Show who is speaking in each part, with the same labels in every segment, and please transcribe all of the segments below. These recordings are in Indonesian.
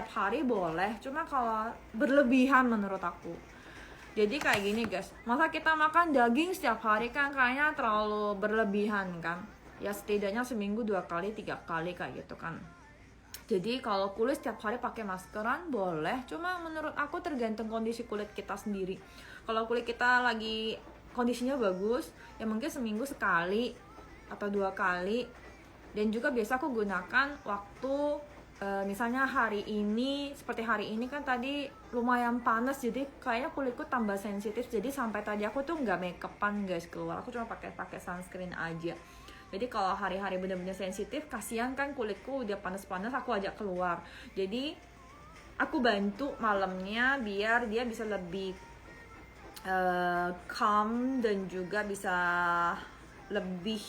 Speaker 1: setiap hari boleh, cuma kalau berlebihan menurut aku. Jadi kayak gini guys, masa kita makan daging setiap hari kan kayaknya terlalu berlebihan kan. Ya setidaknya seminggu 2 kali 3 kali kayak gitu kan. Jadi kalau kulit setiap hari pakai maskeran boleh, cuma menurut aku tergantung kondisi kulit kita sendiri. Kalau kulit kita lagi kondisinya bagus, ya mungkin seminggu sekali atau 2 kali. Dan juga biasa aku gunakan waktu misalnya hari ini, seperti hari ini kan tadi lumayan panas, jadi kayaknya kulitku tambah sensitif. Jadi sampai tadi aku tuh nggak makeupan guys keluar, aku cuma pakai sunscreen aja. Jadi kalau hari-hari bener-bener sensitif, kasihan kan kulitku udah panas-panas, aku ajak keluar. Jadi aku bantu malamnya biar dia bisa lebih calm dan juga bisa lebih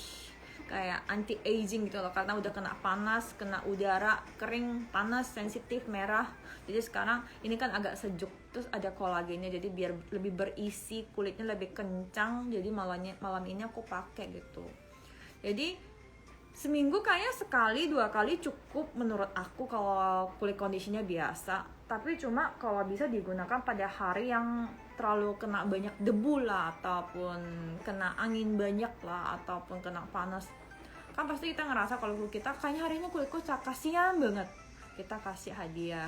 Speaker 1: kayak anti aging gitu loh, karena udah kena panas, kena udara kering, panas, sensitif, merah. Jadi sekarang ini kan agak sejuk, terus ada kolagennya, jadi biar lebih berisi, kulitnya lebih kencang. Jadi malam ini aku pakai gitu. Jadi seminggu kayaknya sekali 2 kali cukup menurut aku kalau kulit kondisinya biasa. Tapi cuma kalau bisa digunakan pada hari yang terlalu kena banyak debu lah, ataupun kena angin banyak lah, ataupun kena panas. Kan pasti kita ngerasa kalau kita kayaknya hari ini kulitku kasihan banget, kita kasih hadiah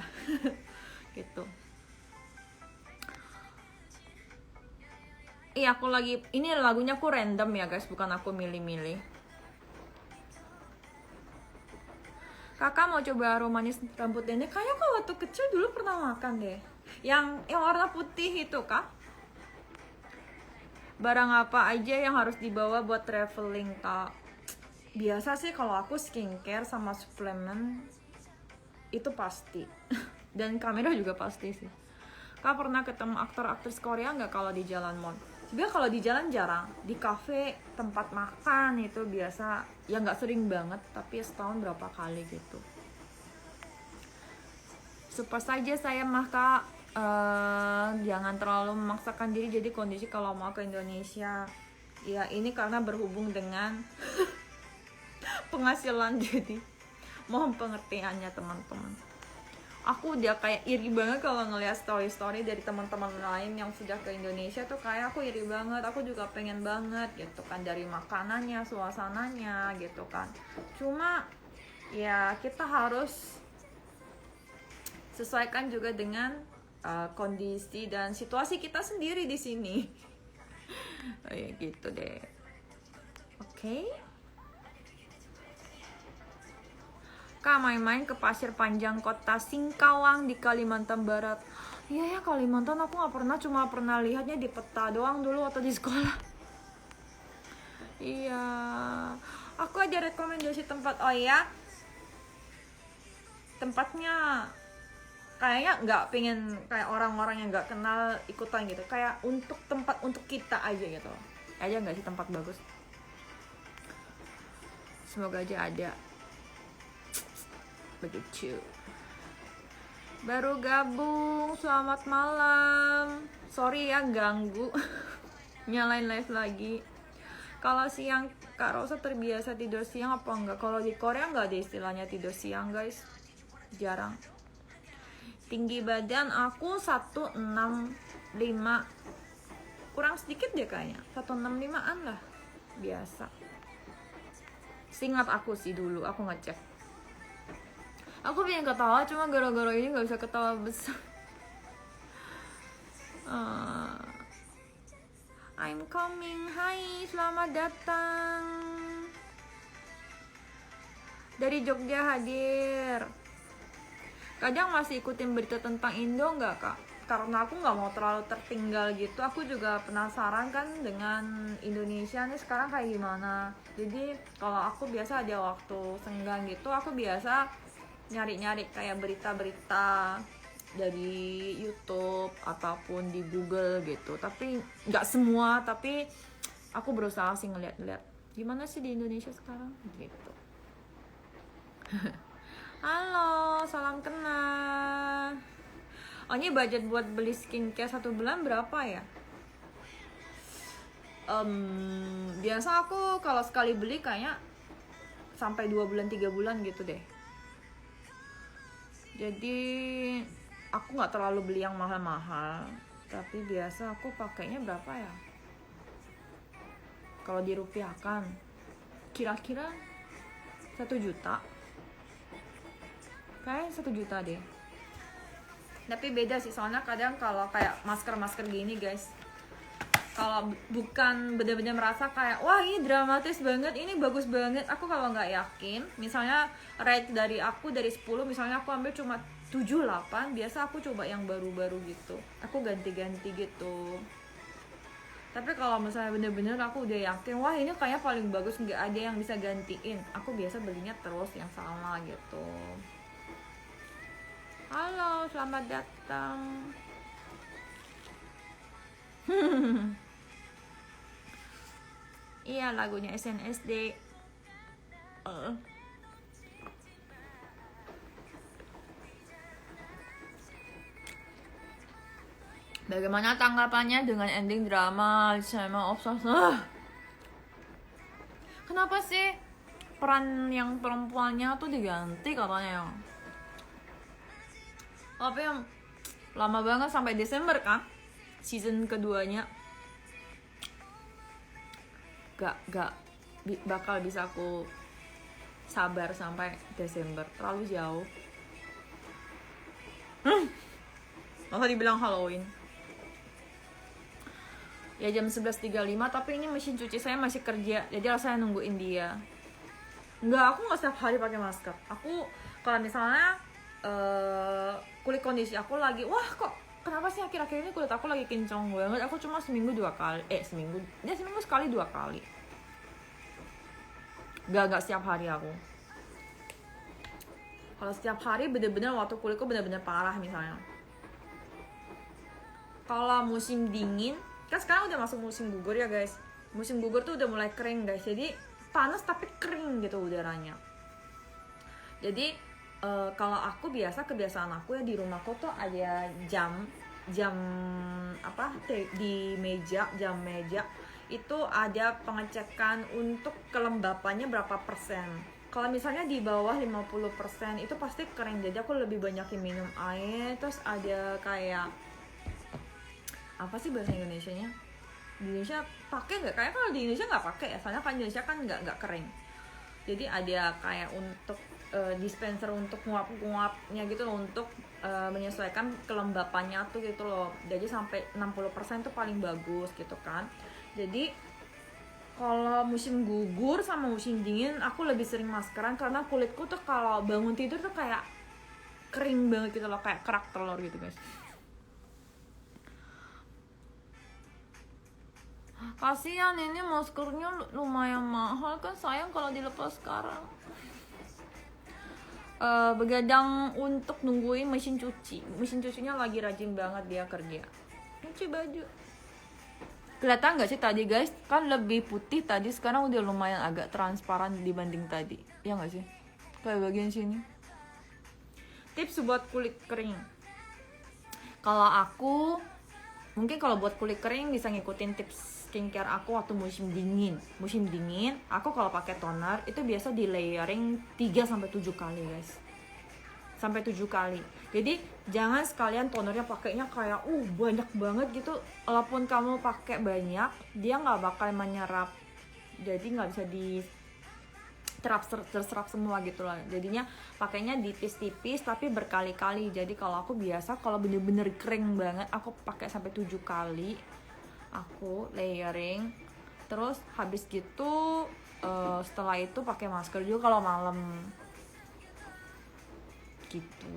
Speaker 1: gitu. Iya, aku lagi, ini lagunya aku random ya guys, bukan aku milih-milih. Kakak mau coba aroma manis rambut nenek? Kayaknya kalau waktu kecil dulu pernah makan deh. Yang warna putih itu kak? Barang apa aja yang harus dibawa buat traveling kak? Biasa sih kalau aku skincare sama suplemen itu pasti. Dan kamera juga pasti sih. Kak pernah ketemu aktor-aktris Korea nggak kalau di jalan mall? Sebenarnya kalau di jalan jarang. Di cafe, tempat makan itu biasa. Ya nggak sering banget, tapi setahun berapa kali gitu. Support saja saya mah kak. Jangan terlalu memaksakan diri. Jadi kondisi kalau mau ke Indonesia, ya ini karena berhubung dengan penghasilan, jadi mohon pengertiannya teman-teman. Aku udah kayak iri banget kalau ngeliat story-story dari teman-teman lain yang sudah ke Indonesia tuh, kayak aku iri banget. Aku juga pengen banget gitu kan, dari makanannya, suasananya gitu kan. Cuma ya kita harus sesuaikan juga dengan kondisi dan situasi kita sendiri di sini. Oh ya gitu deh. Oke. Kak main-main ke Pasir Panjang Kota Singkawang di Kalimantan Barat. Iya ya, Kalimantan aku nggak pernah, cuma pernah lihatnya di peta doang dulu waktu di sekolah. Iya, aku ada rekomendasi tempat. Oh ya, tempatnya kayaknya nggak pengen kayak orang-orang yang nggak kenal ikutan gitu, kayak untuk tempat untuk kita aja gitu. Aja nggak sih tempat bagus? Semoga aja ada. Begitu. Baru gabung, selamat malam. Sorry ya ganggu. Nyalain live lagi. Kalau siang Kak Rosa terbiasa tidur siang apa enggak? Kalau di Korea enggak ada istilahnya tidur siang guys, jarang. Tinggi badan aku 165, kurang sedikit deh kayaknya, 165an lah biasa. Seingat aku sih dulu, aku ngecek. Aku pengen ketawa, cuma gara-gara ini gak bisa ketawa besar. I'm coming, hai, selamat datang. Dari Jogja hadir. Kadang masih ikutin berita tentang Indo nggak kak? Karena aku nggak mau terlalu tertinggal gitu. Aku juga penasaran kan dengan Indonesia nih sekarang kayak gimana. Jadi kalau aku biasa ada waktu senggang gitu, aku biasa nyari-nyari kayak berita-berita dari YouTube ataupun di Google gitu. Tapi nggak semua, tapi aku berusaha sih ngeliat-ngeliat gimana sih di Indonesia sekarang gitu. Halo, salam kenal. Oh, ini budget buat beli skincare 1 bulan berapa ya? Biasa aku kalau sekali beli kayaknya sampai 2 bulan 3 bulan gitu deh. Jadi aku nggak terlalu beli yang mahal-mahal, tapi biasa aku pakainya berapa ya? Kalau dirupiahkan, kira-kira 1 juta. Kayak 1 juta deh. Tapi beda sih, soalnya kadang kalau kayak masker-masker gini guys, kalau bukan benar-benar merasa kayak wah ini dramatis banget, ini bagus banget, aku kalau nggak yakin, misalnya rate dari aku dari 10, misalnya aku ambil cuma 7, 8, biasa aku coba yang baru-baru gitu, aku ganti-ganti gitu. Tapi kalau misalnya bener-bener aku udah yakin wah ini kayaknya paling bagus, nggak ada yang bisa gantiin, aku biasa belinya terus yang sama gitu. Halo, selamat datang. Iya, lagunya SNSD. Bagaimana tanggapannya dengan ending drama sama Obsessed? Kenapa sih peran yang perempuannya tuh diganti katanya? Tapi yang lama banget sampai Desember kan? Season keduanya. Gak bakal bisa aku sabar sampai Desember, terlalu jauh. Masa dibilang Halloween. Ya jam 11.35, tapi ini mesin cuci saya masih kerja, jadi saya nungguin dia. Enggak, aku nggak setiap hari pakai masker. Aku kalau misalnya kulit kondisi aku lagi, wah kok kenapa sih akhir-akhir ini kulit aku lagi kinclong banget, aku cuma seminggu sekali 2 kali. Gak setiap hari aku. Kalau setiap hari bener-bener waktu kulitku bener-bener parah misalnya. Kalau musim dingin, kan sekarang udah masuk musim gugur ya guys. Musim gugur tuh udah mulai kering guys, jadi panas tapi kering gitu udaranya. Jadi kalau aku kebiasaan aku ya di rumahku tuh ada jam apa di jam meja itu ada pengecekan untuk kelembapannya berapa persen. Kalau misalnya di bawah 50% itu pasti kering, jadi aku lebih banyakin minum air. Terus ada kayak apa sih bahasa Indonesianya? Di Indonesia pakai nggak? Kayak kalau di Indonesia nggak pakai ya, soalnya kan Indonesia kan nggak kering. Jadi ada kayak untuk dispenser untuk nguap-nguapnya gitu loh, untuk menyesuaikan kelembapannya tuh gitu loh. Jadi sampai 60% tuh paling bagus gitu kan. Jadi kalau musim gugur sama musim dingin aku lebih sering maskeran, karena kulitku tuh kalau bangun tidur tuh kayak kering banget gitu loh, kayak kerak telur gitu guys. Kasihan, ini maskernya lumayan mahal kan, sayang kalau dilepas sekarang. Begadang untuk nungguin mesin cucinya lagi rajin banget dia kerja cuci baju. Kelihatan nggak sih tadi guys, kan lebih putih tadi, sekarang udah lumayan agak transparan dibanding tadi, ya nggak sih? Kayak bagian sini. Tips buat kulit kering, kalau aku mungkin kalau buat kulit kering bisa ngikutin tips skincare aku waktu musim dingin aku kalau pakai toner itu biasa di layering 3-7 kali guys, sampai 7 kali. Jadi jangan sekalian tonernya pakainya kayak banyak banget gitu, walaupun kamu pakai banyak dia nggak bakal menyerap, jadi nggak bisa terserap semua gitu lah. Jadinya pakainya tipis-tipis tapi berkali-kali. Jadi kalau aku biasa kalau bener-bener kering banget aku pakai sampai 7 kali aku layering. Terus habis gitu setelah itu pakai masker juga kalau malam gitu.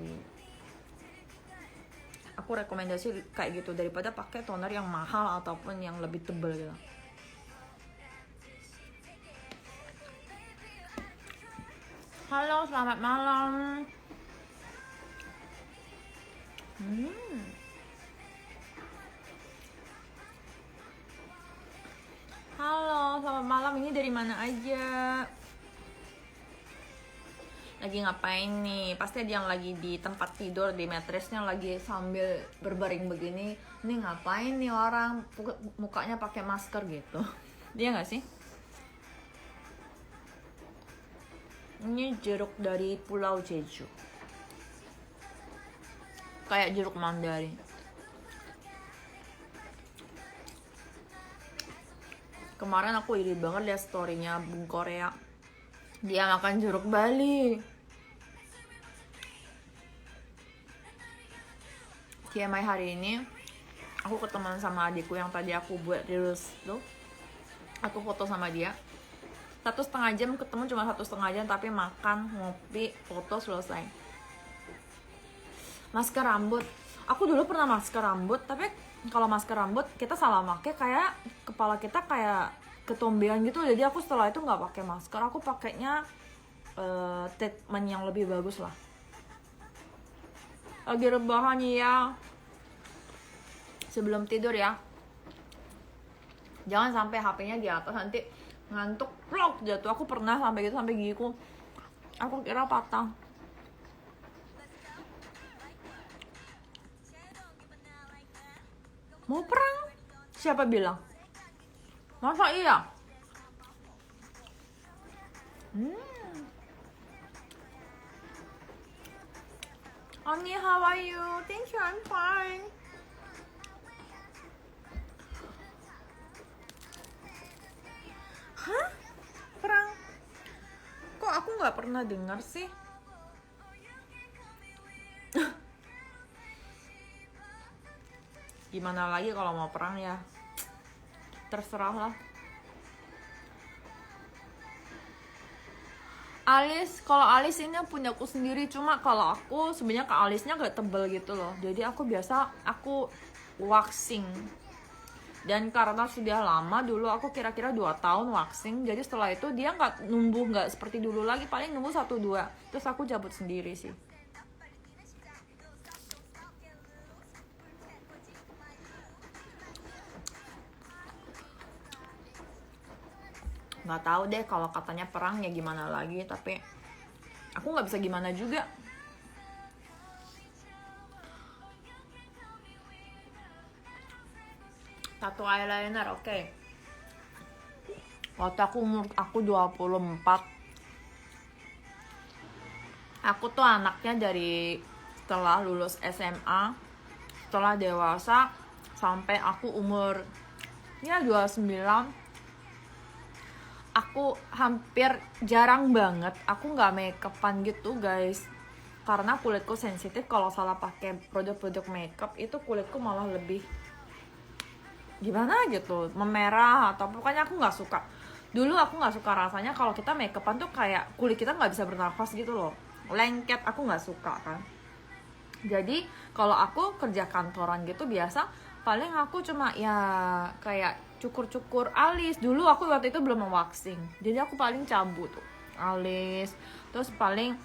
Speaker 1: Aku rekomendasi kayak gitu daripada pakai toner yang mahal ataupun yang lebih tebal gitu. Halo, selamat malam. Halo, selamat malam. Ini dari mana aja? Lagi ngapain nih? Pasti ada yang lagi di tempat tidur, di mattressnya lagi sambil berbaring begini. Ini ngapain nih orang? Mukanya pakai masker gitu. Dia nggak sih? Ini jeruk dari Pulau Jeju. kayak jeruk mandarin. Kemarin aku iri banget liat storynya Bung Korea, dia makan jeruk Bali. TMI hari ini aku ketemuan sama adikku yang tadi aku buat reels tuh. Aku foto sama dia 1,5 jam ketemu, cuma 1,5 jam tapi makan, ngopi, foto, selesai. Masker rambut, aku dulu pernah masker rambut, tapi kalau masker rambut kita salah pakai, kayak kepala kita kayak ketombean gitu. Jadi aku setelah itu nggak pakai masker, aku pakainya treatment yang lebih bagus lah. Lagi rebahan ya, sebelum tidur ya, jangan sampai HP-nya di atas, nanti ngantuk plok jatuh. Aku pernah sampai gitu, sampai gigiku aku kira patah. Mau perang? Siapa bilang? Masa iya? Ani, how are you? Thank you, I'm fine. Hah? Perang? Kok aku nggak pernah dengar sih? Gimana lagi kalau mau perang ya? Terserah lah. Alis, kalau alis ini punya aku sendiri, cuma kalau aku sebenarnya ke alisnya gak tebel gitu loh. Jadi aku biasa waxing. Dan karena sudah lama, dulu aku kira-kira 2 tahun waxing, jadi setelah itu dia nggak numbuh, nggak seperti dulu lagi, paling numbuh 1-2, terus aku cabut sendiri sih. Nggak tahu deh kalau katanya perang ya gimana lagi, tapi aku nggak bisa gimana juga. Tato eyeliner, oke. Waktu umur aku 24, aku tuh anaknya dari setelah lulus SMA, setelah dewasa sampai aku umur ya 29, aku hampir jarang banget aku nggak makeupan gitu guys, karena kulitku sensitif. Kalau salah pakai produk-produk makeup itu kulitku malah lebih gimana gitu, memerah atau pokoknya aku nggak suka. Dulu aku nggak suka rasanya kalau kita makeupan tuh kayak kulit kita nggak bisa bernafas gitu loh, lengket, aku nggak suka kan. Jadi kalau aku kerja kantoran gitu biasa paling aku cuma ya kayak cukur-cukur alis. Dulu aku waktu itu belum waxing, jadi aku paling cabut tuh alis. Terus paling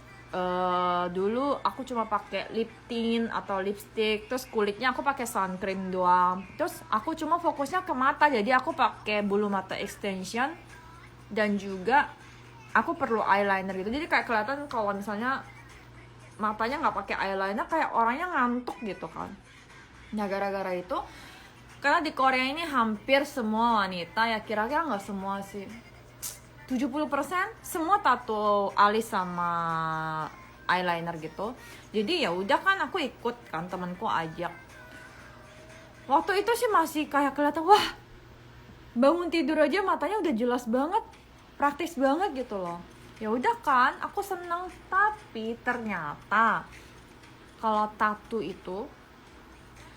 Speaker 1: dulu aku cuma pakai lip tint atau lipstick, terus kulitnya aku pakai sun cream doang. Terus aku cuma fokusnya ke mata, jadi aku pakai bulu mata extension, dan juga aku perlu eyeliner gitu. Jadi kayak kelihatan kalau misalnya matanya nggak pakai eyeliner kayak orangnya ngantuk gitu kan. Nah gara-gara itu, karena di Korea ini hampir semua wanita, ya kira-kira nggak semua sih, 70% semua tato alis sama eyeliner gitu. Jadi ya udah kan aku ikut kan, temanku ajak. Waktu itu sih masih kayak kelihatan, wah bangun tidur aja matanya udah jelas banget, praktis banget gitu loh. Ya udah kan, aku seneng. Tapi ternyata kalau tato itu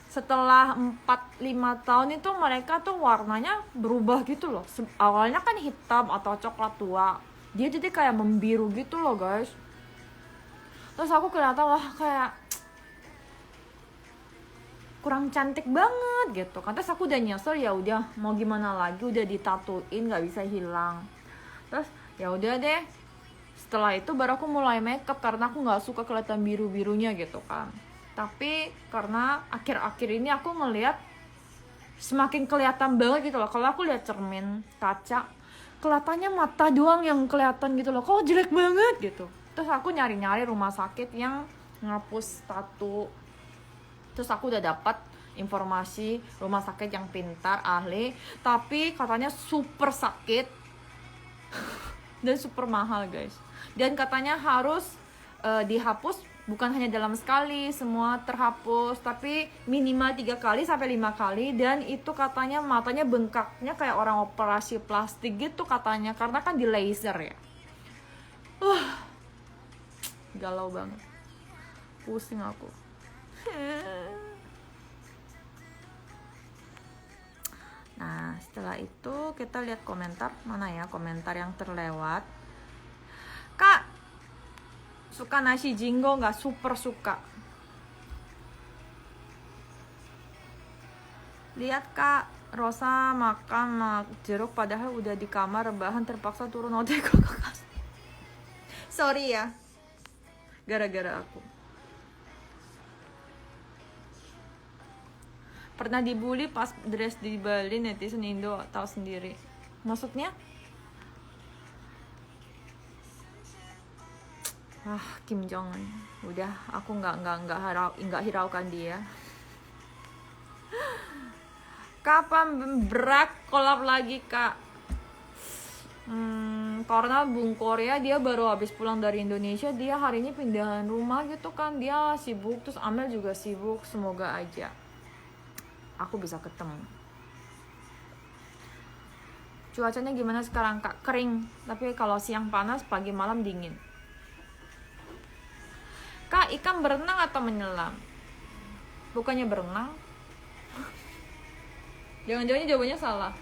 Speaker 1: setelah 4-5 tahun itu mereka tuh warnanya berubah gitu loh. Awalnya kan hitam atau coklat tua, dia jadi kayak membiru gitu loh guys. Terus aku kelihatan wah kayak kurang cantik banget gitu kan. Terus aku udah nyesel, ya udah mau gimana lagi, udah ditatuin nggak bisa hilang. Terus ya udah deh, setelah itu baru aku mulai makeup karena aku nggak suka kelihatan biru-birunya gitu kan. Tapi karena akhir-akhir ini aku ngeliat semakin kelihatan banget gitu loh. Kalau aku lihat cermin kaca, kelihatannya mata doang yang kelihatan gitu loh, kok jelek banget gitu. Terus aku nyari-nyari rumah sakit yang ngapus tato. Terus aku udah dapat informasi rumah sakit yang pintar, ahli, tapi katanya super sakit dan super mahal guys. Dan katanya harus dihapus bukan hanya dalam sekali semua terhapus, tapi minimal 3 kali sampai 5 kali. Dan itu katanya matanya bengkaknya kayak orang operasi plastik gitu katanya, karena kan di laser ya. Galau banget, pusing aku. Nah, setelah itu kita lihat komentar. Mana ya komentar yang terlewat? Kak, suka nasi jinggo nggak? Super suka. Lihat Kak, Rosa makan jeruk padahal udah di kamar rebahan, terpaksa turun hotel ke kakak. Sorry ya, gara-gara aku. Pernah dibully pas dress di Bali, netizen Indo tahu sendiri. Maksudnya? Kim Jong Un. Udah, aku nggak hiraukan dia. Kapan berak kolab lagi Kak? Karena Bung Korea dia baru habis pulang dari Indonesia, dia hari ini pindahan rumah gitu kan, dia sibuk, terus Amel juga sibuk. Semoga aja aku bisa ketemu. Cuacanya gimana sekarang Kak? Kering, tapi kalau siang panas, pagi malam dingin. Kak, ikan berenang atau menyelam? Bukannya berenang? Jangan-jangan jawabannya salah.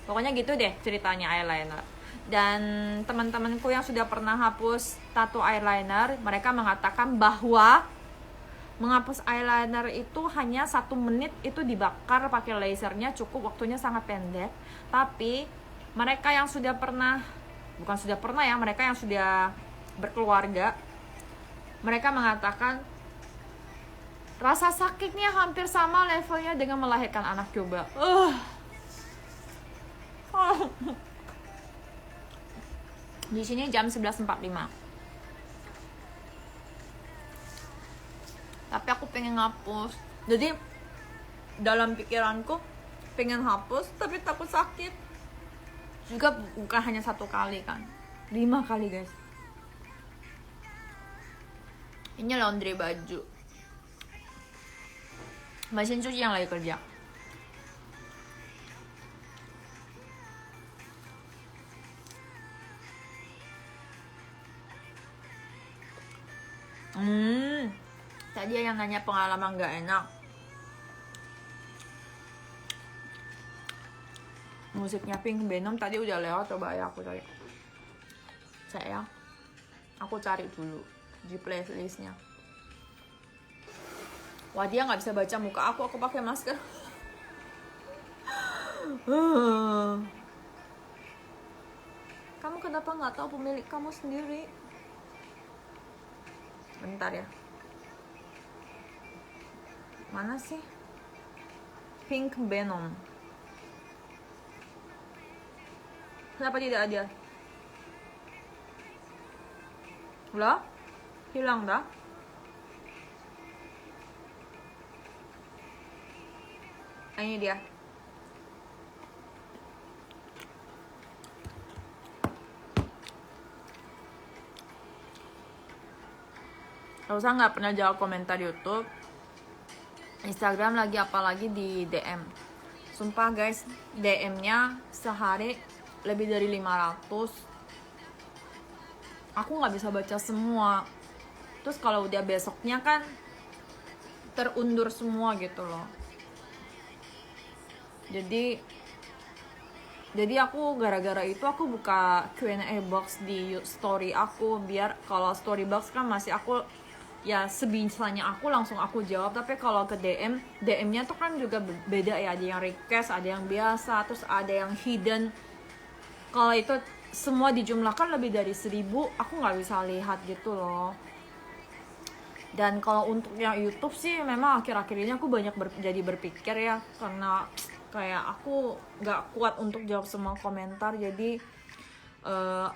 Speaker 1: Pokoknya gitu deh ceritanya eyeliner. Dan teman-temanku yang sudah pernah hapus tato eyeliner, mereka mengatakan bahwa menghapus eyeliner itu hanya 1 menit, itu dibakar pakai lasernya, cukup, waktunya sangat pendek. Tapi mereka yang sudah pernah, bukan sudah pernah ya, mereka yang sudah berkeluarga, mereka mengatakan rasa sakitnya hampir sama levelnya dengan melahirkan anak. Coba. Di sini jam 11.45. Tapi aku pengen ngapus. Jadi dalam pikiranku pengen hapus, tapi takut sakit. Juga bukan hanya 1 kali kan, 5 kali guys. Ini laundry baju, mesin cuci yang lagi kerja. Tadi yang nanya pengalaman gak enak. Musiknya Pink Venom tadi udah lewat, coba ya aku cari. Aku cari dulu di playlistnya. Wah, dia nggak bisa baca muka aku pakai masker. Kamu kenapa nggak tahu pemilik kamu sendiri? Bentar ya. Mana sih? Pink Venom. Kenapa tidak ada? Lah? Hilang dah? Ini dia. Rosa nggak pernah jawab komentar YouTube, Instagram lagi, apalagi di DM. Sumpah guys, DM-nya sehari lebih dari 500. Aku nggak bisa baca semua. Terus kalau udah besoknya kan terundur semua gitu loh. Jadi aku gara-gara itu aku buka Q&A box di story aku, biar kalau story box kan masih aku ya sebisanya aku langsung aku jawab. Tapi kalau ke DM-nya tuh kan juga beda ya, ada yang request, ada yang biasa, terus ada yang hidden. Kalau itu semua dijumlahkan lebih dari 1000, aku nggak bisa lihat gitu loh. Dan kalau untuk yang YouTube sih memang akhir-akhir ini aku banyak jadi berpikir ya, karena kayak aku nggak kuat untuk jawab semua komentar. Jadi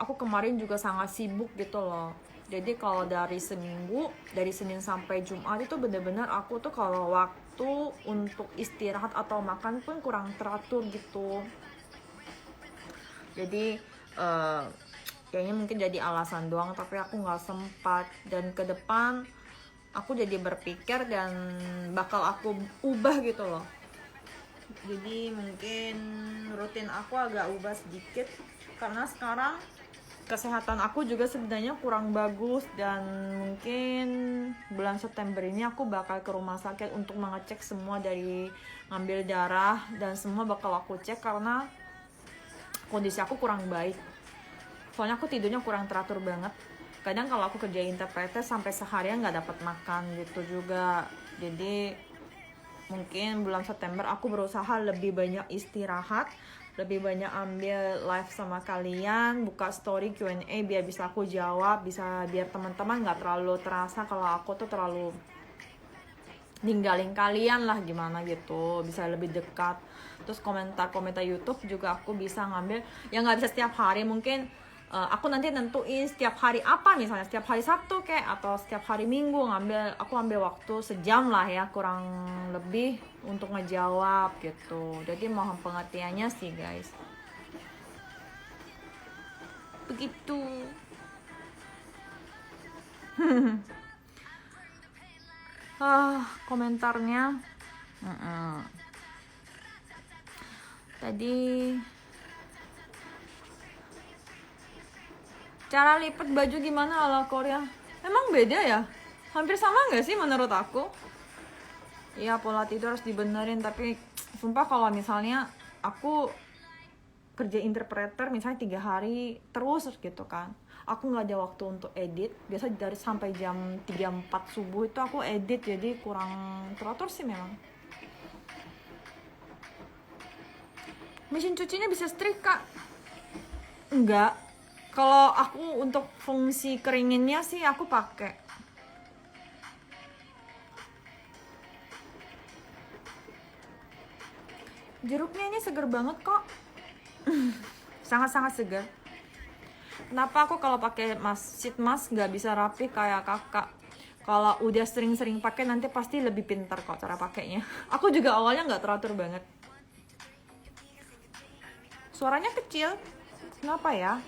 Speaker 1: aku kemarin juga sangat sibuk gitu loh. Jadi kalau dari seminggu, dari Senin sampai Jumat itu bener-bener aku tuh kalau waktu untuk istirahat atau makan pun kurang teratur gitu. Jadi kayaknya mungkin jadi alasan doang, tapi aku nggak sempat. Dan ke depan aku jadi berpikir dan bakal aku ubah gitu loh. Jadi mungkin rutin aku agak ubah sedikit, karena sekarang kesehatan aku juga sebenarnya kurang bagus. Dan mungkin bulan September ini aku bakal ke rumah sakit untuk mengecek semua, dari ngambil darah dan semua bakal aku cek, karena kondisi aku kurang baik. Soalnya aku tidurnya kurang teratur banget. Kadang kalau aku kerja interpreter sampai seharian nggak dapat makan gitu juga. Jadi mungkin bulan September aku berusaha lebih banyak istirahat, lebih banyak ambil live sama kalian, buka story Q&A biar bisa aku jawab, biar teman-teman nggak terlalu terasa kalau aku tuh terlalu ninggalin kalian lah gimana gitu, bisa lebih dekat. Terus komentar-komentar YouTube juga aku bisa ngambil, ya nggak bisa setiap hari, mungkin aku nanti nentuin setiap hari apa, misalnya setiap hari Sabtu kayak, atau setiap hari Minggu aku ambil waktu sejam lah ya kurang lebih untuk ngejawab gitu. Jadi mohon pengertiannya sih guys, begitu. Komentarnya tadi, cara lipat baju gimana ala Korea? Emang beda ya? Hampir sama nggak sih menurut aku? Iya, pola tidur harus dibenerin, tapi sumpah kalau misalnya aku kerja interpreter misalnya 3 hari terus gitu kan, aku nggak ada waktu untuk edit. Biasa dari sampai jam 3-4 subuh itu aku edit, jadi kurang teratur sih memang. Mesin cucinya bisa setrika? Enggak. Kalau aku untuk fungsi keringinnya sih aku pakai. Jeruknya ini seger banget kok. Sangat-sangat segar. Kenapa aku kalau pakai sheet mask nggak bisa rapi kayak kakak? Kalau udah sering-sering pakai nanti pasti lebih pintar kok cara pakainya. Aku juga awalnya nggak teratur banget. Suaranya kecil, kenapa ya?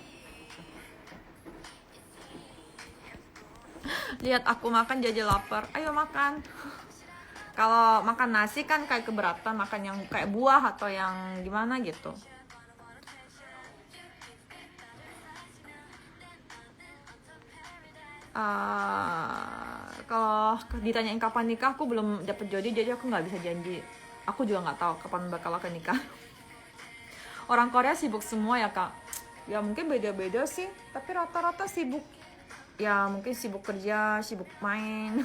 Speaker 1: Lihat aku makan jadi lapar. Ayo makan. Kalau makan nasi kan kayak keberatan, makan yang kayak buah atau yang gimana gitu. Kalau ditanyain kapan nikah, aku belum dapet jodoh, jadi aku nggak bisa janji. Aku juga nggak tahu kapan bakal akan nikah. Orang Korea sibuk semua ya kak. Ya mungkin beda-beda sih, tapi rata-rata sibuk. Ya mungkin sibuk kerja, sibuk main.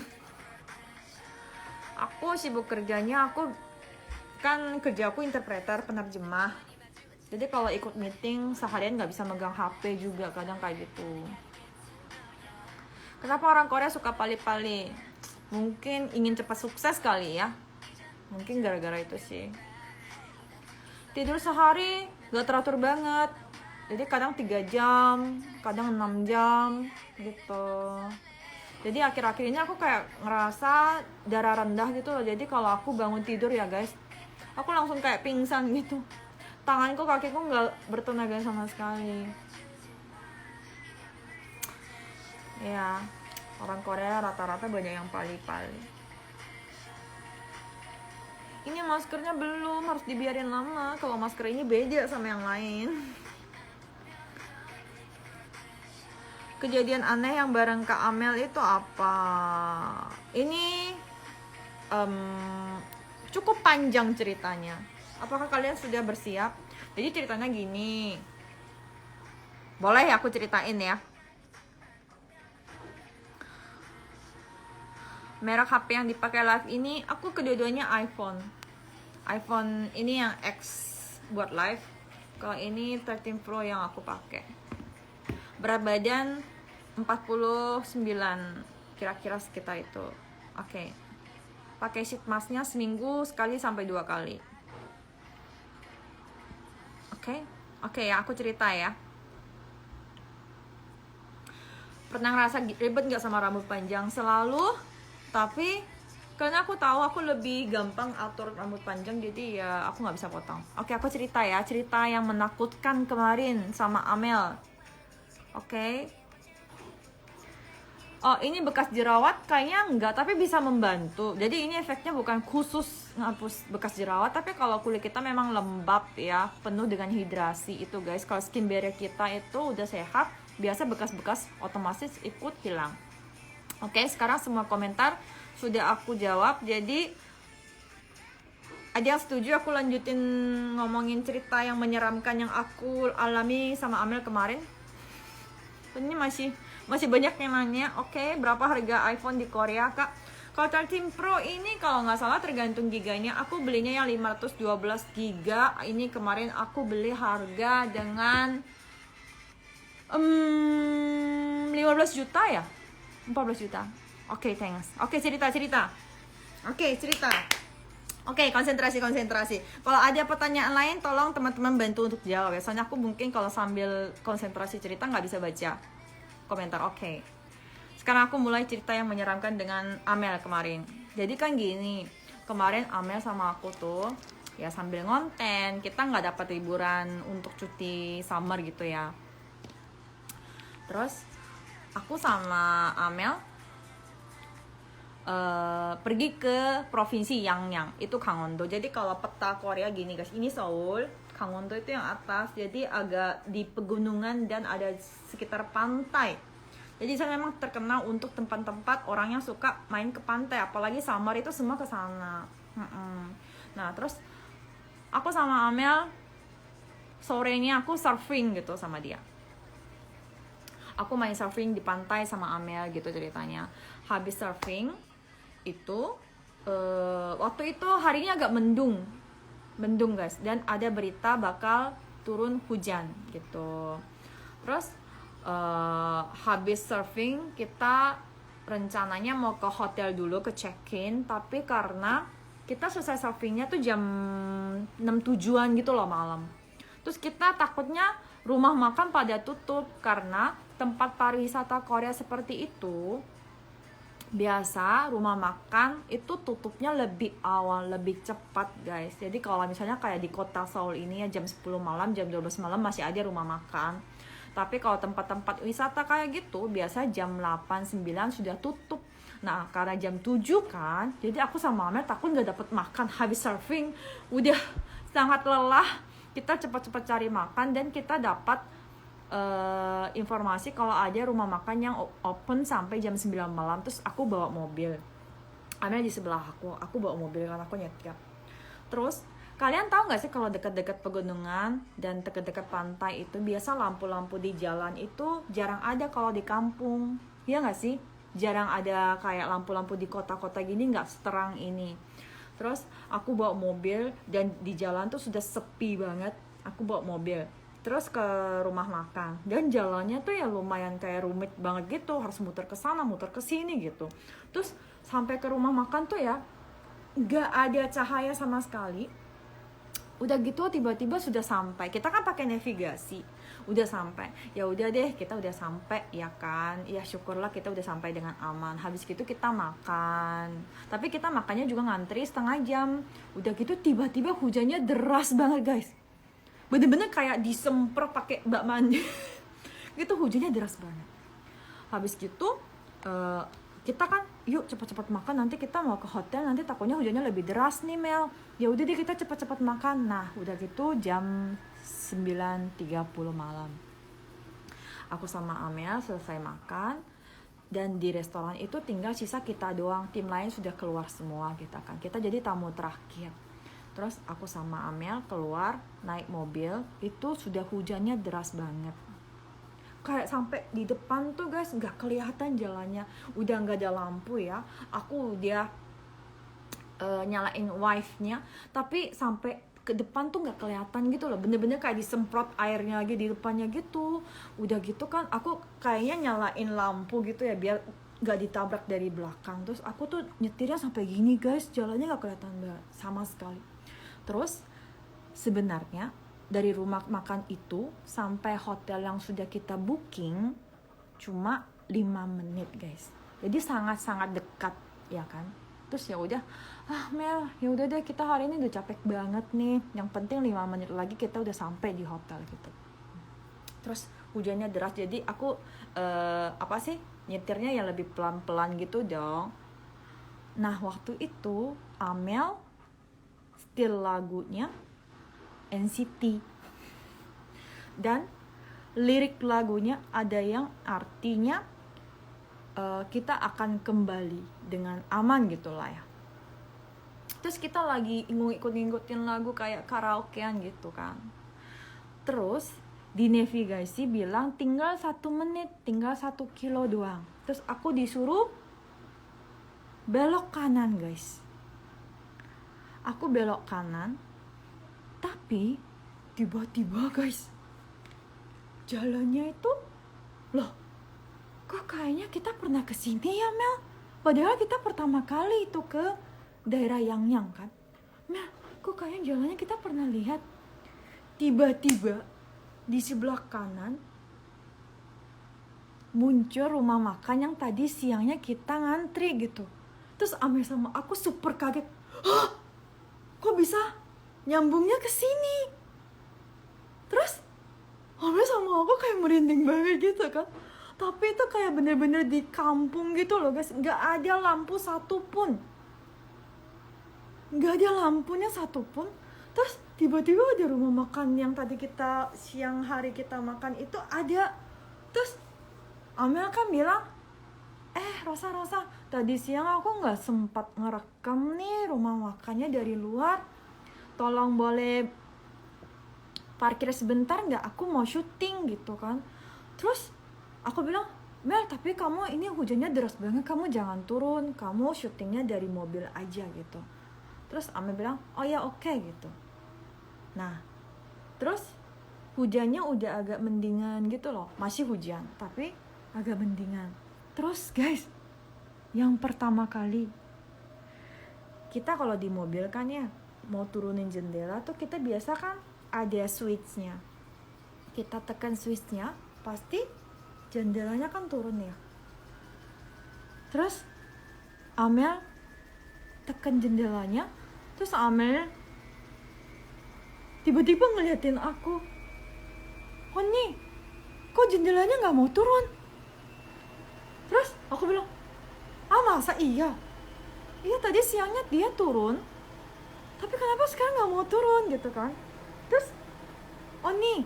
Speaker 1: Aku sibuk kerjanya, aku kan kerja aku interpreter, penerjemah. Jadi kalau ikut meeting seharian nggak bisa megang HP juga, kadang kayak gitu. Kenapa orang Korea suka pali-pali? Mungkin ingin cepat sukses kali ya. Mungkin gara-gara itu sih. Tidur sehari gak teratur banget. Jadi kadang 3 jam, kadang 6 jam gitu. Jadi akhir-akhir ini aku kayak ngerasa darah rendah gitu loh. Jadi kalau aku bangun tidur ya guys, aku langsung kayak pingsan gitu. Tanganku, kakiku gak bertenaga sama sekali. Ya, orang Korea rata-rata banyak yang pali-pali. Ini maskernya belum, harus dibiarin lama. Kalau masker ini beda sama yang lain. Kejadian aneh yang bareng Kak Amel itu apa? Ini cukup panjang ceritanya. Apakah kalian sudah bersiap? Jadi ceritanya gini. Boleh ya aku ceritain ya? Merek HP yang dipakai live ini, aku kedua-duanya iPhone ini yang X buat live. Kalau ini 13 Pro yang aku pakai. Berat badan 49, kira-kira sekitar itu. Oke. Pakai sheet masknya seminggu sekali sampai 2 kali. Oke ya, aku cerita ya. Pernah ngerasa ribet gak sama rambut panjang? Selalu. Tapi karena aku tahu aku lebih gampang atur rambut panjang, jadi ya aku nggak bisa potong. Oke, aku cerita ya, cerita yang menakutkan kemarin sama Amel. Oke. Oh, ini bekas jerawat kayaknya enggak, tapi bisa membantu. Jadi ini efeknya bukan khusus ngapus bekas jerawat, tapi kalau kulit kita memang lembab ya, penuh dengan hidrasi itu guys. Kalau skin barrier kita itu udah sehat, biasa bekas-bekas otomatis ikut hilang. Oke, sekarang semua komentar sudah aku jawab. Jadi ada yang setuju aku lanjutin ngomongin cerita yang menyeramkan yang aku alami sama Amel kemarin? Ini masih banyak yang nanya. Oke, berapa harga iPhone di Korea, Kak? Kalau 13 Pro ini kalau nggak salah tergantung giganya. Aku belinya yang 512 giga. Ini kemarin aku beli harga dengan 15 juta ya? 14 juta. Oke, thanks. Oke, cerita. Oke, konsentrasi. Kalau ada pertanyaan lain, tolong teman-teman bantu untuk jawab ya. Soalnya aku mungkin kalau sambil konsentrasi cerita nggak bisa baca komentar. Oke. Sekarang aku mulai cerita yang menyeramkan dengan Amel kemarin. Jadi kan gini, kemarin Amel sama aku tuh ya sambil ngonten, kita nggak dapat liburan untuk cuti summer gitu ya. Terus aku sama Amel pergi ke provinsi Yangnam, itu Gangwon-do. Jadi kalau peta Korea gini guys, ini Seoul, Gangwon-do itu yang atas, jadi agak di pegunungan dan ada sekitar pantai. Jadi saya memang terkenal untuk tempat-tempat orang yang suka main ke pantai, apalagi summer itu semua ke sana. Nah terus aku sama Amel sorenya aku surfing gitu sama dia. Aku main surfing di pantai sama Amel gitu ceritanya. Habis surfing itu waktu itu harinya agak mendung guys, dan ada berita bakal turun hujan gitu. Terus habis surfing kita rencananya mau ke hotel dulu, ke check-in, tapi karena kita selesai surfingnya tuh jam 6-7an gitu loh malam. Terus kita takutnya rumah makan pada tutup, karena tempat pariwisata Korea seperti itu biasa rumah makan itu tutupnya lebih awal, lebih cepat guys. Jadi kalau misalnya kayak di kota Seoul ini ya jam 10 malam, jam 12 malam masih ada rumah makan. Tapi kalau tempat-tempat wisata kayak gitu biasa jam 8-9 sudah tutup. Nah karena jam 7 kan, jadi aku sama Amel takut gak dapet makan. Habis surfing udah sangat lelah, kita cepat-cepat cari makan dan kita dapat informasi kalau ada rumah makan yang open sampai jam 9 malam. Terus aku bawa mobil, Amel di sebelah aku bawa mobil karena aku nyetir. Terus kalian tahu nggak sih kalau dekat-dekat pegunungan dan dekat-dekat pantai itu biasa lampu-lampu di jalan itu jarang ada kalau di kampung, ya nggak sih? Jarang ada kayak lampu-lampu di kota-kota gini, nggak seterang ini. Terus aku bawa mobil dan di jalan tuh sudah sepi banget. Aku bawa mobil terus ke rumah makan, dan jalannya tuh ya lumayan kayak rumit banget gitu, harus muter ke sana muter ke sini gitu. Terus sampai ke rumah makan tuh ya nggak ada cahaya sama sekali. Udah gitu tiba-tiba sudah sampai, kita kan pakai navigasi, udah sampai, ya udah deh kita udah sampai ya kan, ya syukurlah kita udah sampai dengan aman. Habis gitu kita makan, tapi kita makannya juga ngantri setengah jam. Udah gitu tiba-tiba hujannya deras banget guys, bener-bener kayak disemprot pakai bak mandi gitu, hujannya deras banget. Habis gitu kita kan yuk cepat-cepat makan, nanti kita mau ke hotel, nanti takutnya hujannya lebih deras nih Mel. Ya udah deh kita cepat-cepat makan. Nah udah gitu jam 9.30 malam aku sama Amel selesai makan, dan di restoran itu tinggal sisa kita doang, tim lain sudah keluar semua kita jadi tamu terakhir. Terus aku sama Amel keluar naik mobil, itu sudah hujannya deras banget, kayak sampai di depan tuh guys nggak kelihatan jalannya, udah nggak ada lampu ya. Aku dia nyalain wifi-nya, tapi sampai ke depan tuh nggak kelihatan gitu loh, bener-bener kayak disemprot airnya lagi di depannya gitu. Udah gitu kan aku kayaknya nyalain lampu gitu ya biar nggak ditabrak dari belakang. Terus aku tuh nyetirnya sampai gini guys, jalannya nggak kelihatan sama sekali. Terus sebenarnya dari rumah makan itu sampai hotel yang sudah kita booking cuma 5 menit guys, jadi sangat-sangat dekat ya kan. Terus ya udah, Mel ya udah deh kita hari ini udah capek banget nih, yang penting 5 menit lagi kita udah sampai di hotel gitu. Terus hujannya deras, jadi aku nyetirnya ya lebih pelan-pelan gitu dong. Nah waktu itu Amel setel lagunya NCT, dan lirik lagunya ada yang artinya kita akan kembali dengan aman gitu lah ya. Terus kita lagi ngikut-ngikutin lagu kayak karaokean gitu kan. Terus di navigasi bilang tinggal 1 menit, tinggal 1 kilo doang. Terus aku disuruh belok kanan guys. Aku belok kanan, tapi tiba-tiba guys, jalannya itu, loh kok kayaknya kita pernah kesini ya Mel? Padahal kita pertama kali itu ke daerah Yangyang kan. Mel, kok kayaknya jalannya kita pernah lihat. Tiba-tiba di sebelah kanan muncul rumah makan yang tadi siangnya kita ngantri gitu. Terus Amel sama aku super kaget. Hah? Kok bisa nyambungnya ke sini? Terus Amel sama aku kayak merinding banget gitu kan. Tapi itu kayak bener-bener di kampung gitu loh guys. Gak ada lampu satupun. Gak ada lampunya satupun. Terus tiba-tiba ada rumah makan yang tadi kita siang hari kita makan itu ada. Terus Amel kan bilang, Rosa, tadi siang aku gak sempat ngerekam nih rumah makannya dari luar. Tolong boleh parkir sebentar gak? Aku mau syuting gitu kan. Terus aku bilang, Mel, tapi kamu ini hujannya deras banget, kamu jangan turun, kamu syutingnya dari mobil aja gitu. Terus Amel bilang, oh ya oke gitu. Nah, terus hujannya udah agak mendingan gitu loh, masih hujan, tapi agak mendingan. Terus guys, yang pertama kali, kita kalau di mobil kan ya, mau turunin jendela tuh kita biasa kan ada switch-nya. Kita tekan switch-nya, pasti jendelanya kan turun ya. Terus Amel tekan jendelanya, terus Amel tiba-tiba ngeliatin aku. Oh nih, kok jendelanya gak mau turun? Terus aku bilang, masa iya? Iya tadi siangnya dia turun, tapi kenapa sekarang gak mau turun gitu kan? Terus, oh nih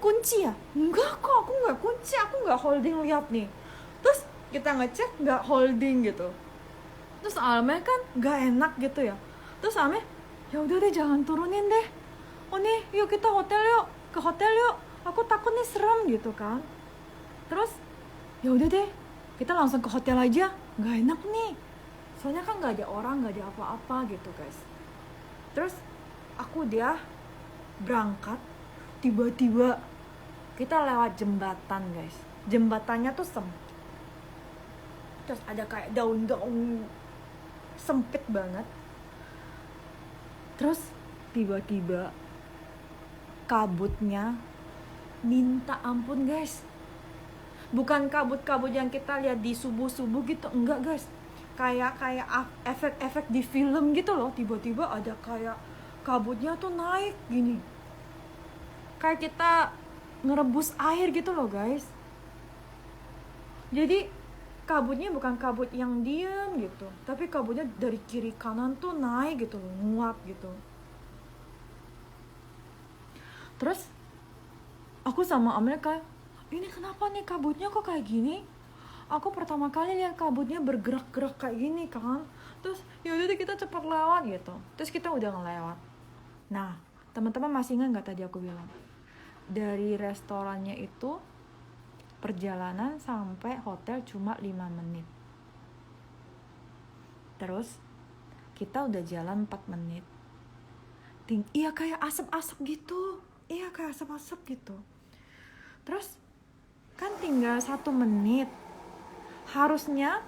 Speaker 1: kunci ya? Enggak kok, aku gak kunci, aku gak holding, lihat nih. Terus kita ngecek gak holding gitu. Terus Amel kan gak enak gitu ya. Terus Amel, ya udah deh jangan turunin deh. Oh nih, yuk kita ke hotel yuk. Aku takut nih serem gitu kan. Terus, ya udah deh, kita langsung ke hotel aja. Gak enak nih. Soalnya kan gak ada orang, gak ada apa-apa gitu guys. Terus dia berangkat, tiba-tiba kita lewat jembatan guys. Jembatannya tuh sempit. Terus ada kayak daun-daun sempit banget. Terus tiba-tiba kabutnya minta ampun guys. Bukan kabut-kabut yang kita lihat di subuh-subuh gitu, enggak guys. Kayak efek-efek di film gitu loh. Tiba-tiba ada kayak kabutnya tuh naik gini. Kayak kita ngerebus air gitu loh guys. Jadi kabutnya bukan kabut yang diem gitu, tapi kabutnya dari kiri kanan tuh naik gitu loh, nguap gitu. Terus aku sama Amel kayak, ini kenapa nih kabutnya kok kayak gini? Aku pertama kali lihat kabutnya bergerak-gerak kayak gini kan. Terus yaudah deh kita cepat lewat gitu. Terus kita udah ngelewat. Nah, teman-teman masih ingat nggak tadi aku bilang? Dari restorannya itu perjalanan sampai hotel cuma 5 menit. Terus kita udah jalan 4 menit. Iya kayak asap-asap gitu. Iya kayak asap-asap gitu. Terus kan tinggal 1 menit. Harusnya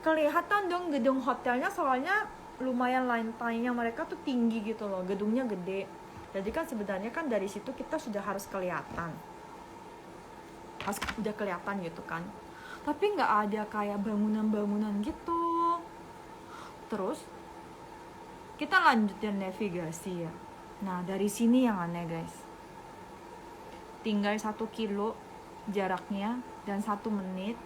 Speaker 1: kelihatan dong gedung hotelnya, soalnya lumayan lantainya mereka tuh tinggi gitu loh, gedungnya gede. Jadi kan sebenarnya kan dari situ kita sudah harus kelihatan. Udah kelihatan gitu kan. Tapi nggak ada kayak bangunan-bangunan gitu. Terus kita lanjutin navigasi ya. Nah dari sini yang aneh guys. Tinggal 1 kilo jaraknya dan 1 menit,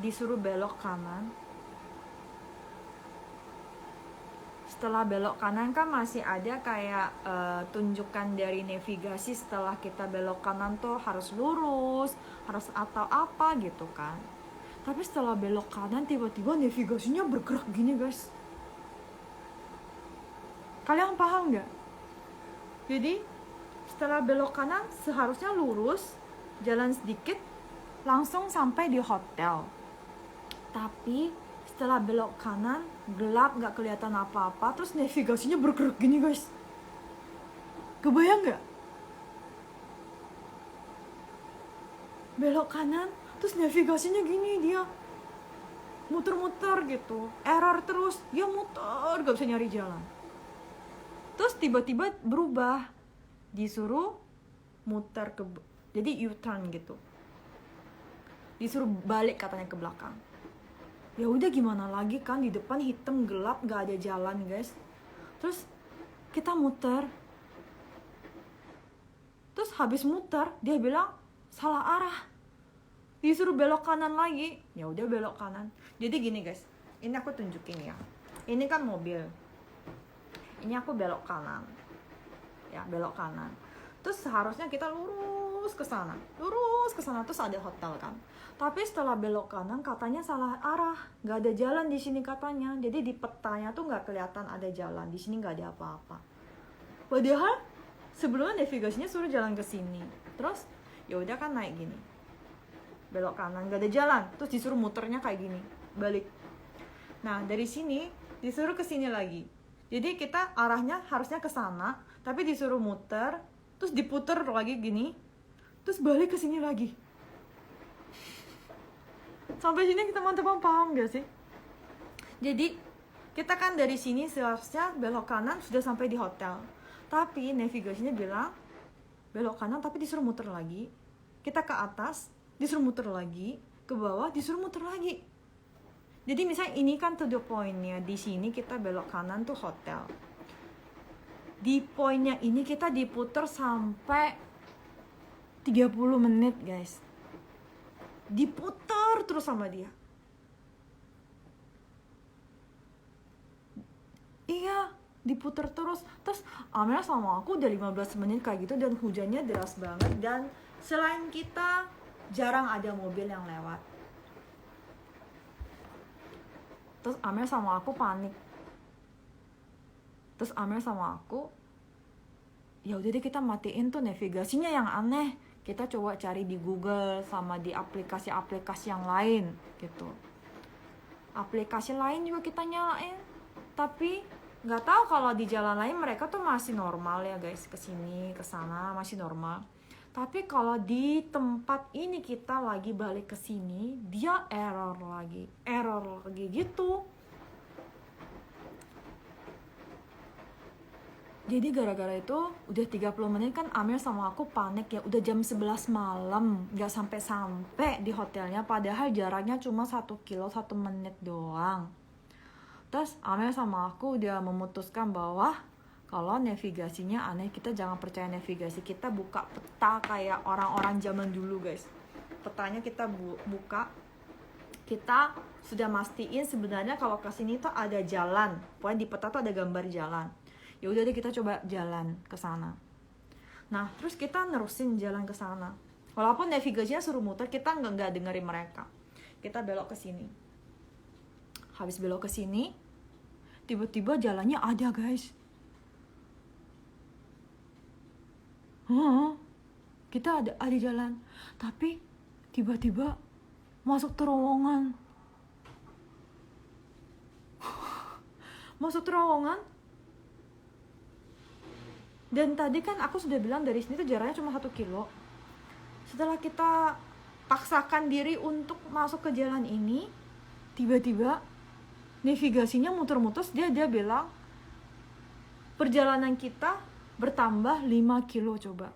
Speaker 1: disuruh belok kanan. Setelah belok kanan kan masih ada kayak tunjukan dari navigasi setelah kita belok kanan tuh harus lurus, harus atau apa gitu kan. Tapi setelah belok kanan tiba-tiba navigasinya bergerak gini guys. Kalian paham nggak? Jadi setelah belok kanan seharusnya lurus, jalan sedikit, langsung sampai di hotel. Tapi setelah belok kanan gelap, nggak kelihatan apa-apa, terus navigasinya bergerak gini guys. Kebayang nggak? Belok kanan terus navigasinya gini, dia muter-muter gitu, error terus, dia muter gak bisa nyari jalan. Terus tiba-tiba berubah, disuruh muter ke, jadi U-turn gitu, disuruh balik katanya ke belakang. Ya udah gimana lagi kan, di depan hitam gelap gak ada jalan guys. Terus kita muter, terus habis muter dia bilang salah arah, disuruh belok kanan lagi. Ya udah belok kanan. Jadi gini guys, ini aku tunjukin ya, ini kan mobil, ini aku belok kanan ya, belok kanan. Terus seharusnya kita lurus ke sana, terus ada hotel kan. Tapi setelah belok kanan katanya salah arah, nggak ada jalan di sini katanya. Jadi di petanya tuh nggak kelihatan ada jalan, di sini nggak ada apa-apa. Padahal sebelumnya navigasinya suruh jalan ke sini. Terus ya udah kan naik gini, belok kanan nggak ada jalan, terus disuruh muternya kayak gini, balik. Nah dari sini disuruh ke sini lagi. Jadi kita arahnya harusnya ke sana, tapi disuruh muter, terus diputer lagi gini, terus balik ke sini lagi. Sampai sini kita teman-teman paham gak sih? Jadi kita kan dari sini seharusnya belok kanan sudah sampai di hotel, tapi navigasinya bilang belok kanan tapi disuruh muter lagi. Kita ke atas disuruh muter lagi, ke bawah disuruh muter lagi. Jadi misalnya ini kan to the point-nya, di sini kita belok kanan tuh hotel. Di poinnya ini kita diputer sampai 30 menit guys. Diputer terus sama dia. Iya, diputer terus. Terus Amel sama aku udah 15 menit kayak gitu dan hujannya deras banget. Dan selain kita jarang ada mobil yang lewat. Terus Amel sama aku panik. Terus Amel sama aku, ya udah deh kita matiin tuh navigasinya yang aneh. Kita coba cari di Google sama di aplikasi-aplikasi yang lain gitu. Aplikasi lain juga kita nyalain, tapi nggak tahu kalau di jalan lain mereka tuh masih normal ya guys, kesini kesana masih normal. Tapi kalau di tempat ini kita lagi balik ke sini, dia error lagi gitu. Jadi gara-gara itu udah 30 menit kan Amel sama aku panik ya, udah jam 11 malam, nggak sampai di hotelnya, padahal jaraknya cuma 1 kilo 1 menit doang. Terus Amel sama aku udah memutuskan bahwa kalau navigasinya aneh, kita jangan percaya navigasi. Kita buka peta kayak orang-orang zaman dulu guys. Petanya kita buka. Kita sudah mastiin sebenarnya kalau ke sini tuh ada jalan. Pokoknya di peta tuh ada gambar jalan. Ya udah deh kita coba jalan ke sana. Nah, terus kita nerusin jalan ke sana. Walaupun navigasinya suruh muter, kita nggak dengerin mereka. Kita belok ke sini. Habis belok ke sini, tiba-tiba jalannya ada guys. Kita ada jalan, tapi tiba-tiba masuk terowongan. Masuk terowongan. Dan tadi kan aku sudah bilang dari sini tuh jaraknya cuma 1 kilo. Setelah kita paksakan diri untuk masuk ke jalan ini, tiba-tiba navigasinya muter-muter, dia bilang perjalanan kita bertambah 5 kilo coba.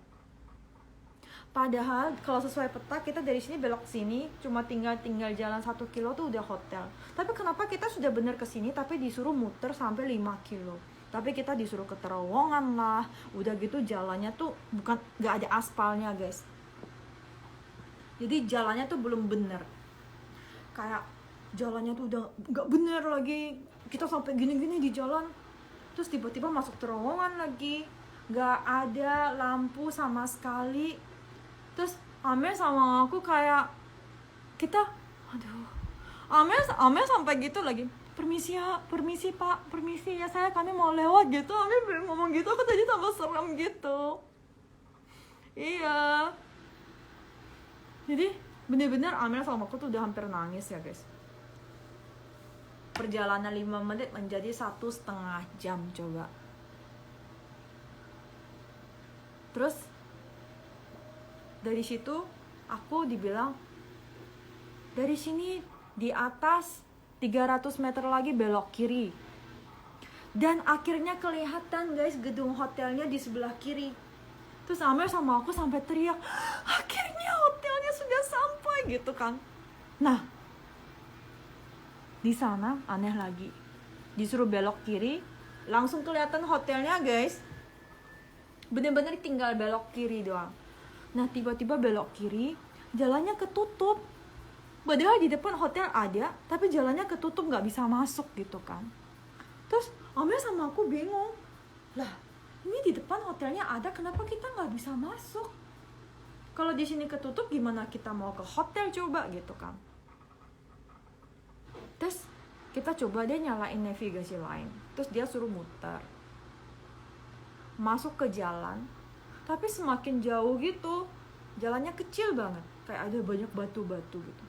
Speaker 1: Padahal kalau sesuai peta kita dari sini belok sini cuma tinggal jalan 1 kilo tuh udah hotel. Tapi kenapa kita sudah bener ke sini tapi disuruh muter sampai 5 kilo? Tapi kita disuruh ke terowongan lah. Udah gitu jalannya tuh nggak ada aspalnya guys. Jadi jalannya tuh belum bener, kayak jalannya tuh udah nggak bener lagi, kita sampai gini-gini di jalan. Terus tiba-tiba masuk terowongan lagi, nggak ada lampu sama sekali. Terus Amel sama aku kayak kita, aduh, Amel sampai gitu lagi, permisi ya, permisi pak, permisi ya saya, kami mau lewat gitu. Amel ngomong gitu, aku tadi tambah serem gitu. Iya, jadi bener-bener Amel sama aku tuh udah hampir nangis ya guys. Perjalanan 5 menit menjadi 1,5 jam coba. Terus dari situ aku dibilang, dari sini di atas 300 meter lagi belok kiri. Dan akhirnya kelihatan guys gedung hotelnya di sebelah kiri. Terus Amel sama aku sampai teriak, akhirnya hotelnya sudah sampai gitu kan. Nah, di sana aneh lagi, disuruh belok kiri, langsung kelihatan hotelnya guys. Bener-bener tinggal belok kiri doang. Nah tiba-tiba belok kiri, jalannya ketutup. Padahal di depan hotel ada, tapi jalannya ketutup, nggak bisa masuk gitu kan. Terus Amel sama aku bingung, lah ini di depan hotelnya ada, kenapa kita nggak bisa masuk? Kalau di sini ketutup, gimana kita mau ke hotel coba gitu kan. Terus kita coba dia nyalain navigasi lain, terus dia suruh muter masuk ke jalan, tapi semakin jauh gitu, jalannya kecil banget, kayak ada banyak batu-batu gitu.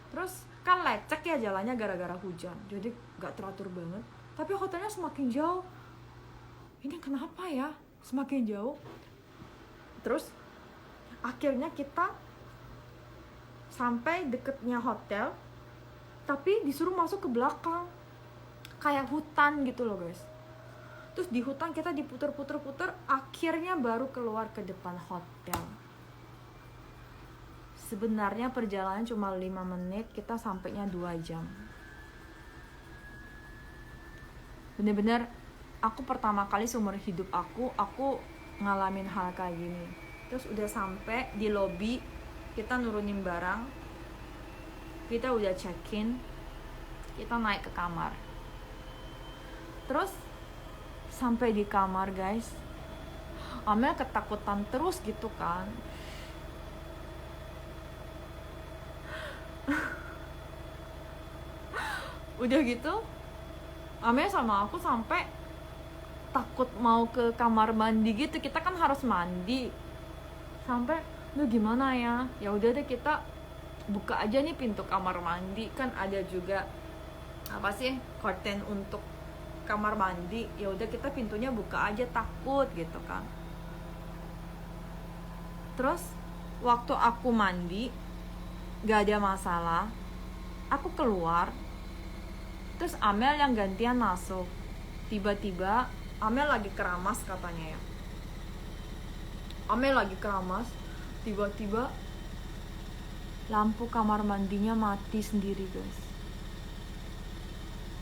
Speaker 1: Terus kan lecek ya jalannya gara-gara hujan, jadi gak teratur banget. Tapi hotelnya semakin jauh, ini kenapa ya semakin jauh. Terus akhirnya kita sampai deketnya hotel, tapi disuruh masuk ke belakang, kayak hutan gitu loh guys. Terus di hutan kita diputer-puter-puter, akhirnya baru keluar ke depan hotel. Sebenarnya perjalanan cuma 5 menit, kita sampainya 2 jam. Bener-bener aku pertama kali seumur hidup aku ngalamin hal kayak gini. Terus udah sampai di lobi, kita nurunin barang, kita udah check-in, kita naik ke kamar. Terus sampai di kamar guys, Amel ketakutan terus gitu kan. Udah gitu Amel sama aku sampai takut mau ke kamar mandi gitu. Kita kan harus mandi. Sampai, lu gimana ya? Ya udah deh kita buka aja nih pintu kamar mandi, kan ada juga apa sih curtain untuk kamar mandi. Ya udah kita pintunya buka aja, takut gitu kan. Terus waktu aku mandi gak ada masalah, aku keluar, terus Amel yang gantian masuk. Tiba-tiba Amel lagi keramas katanya ya, Amel lagi keramas, tiba-tiba lampu kamar mandinya mati sendiri guys.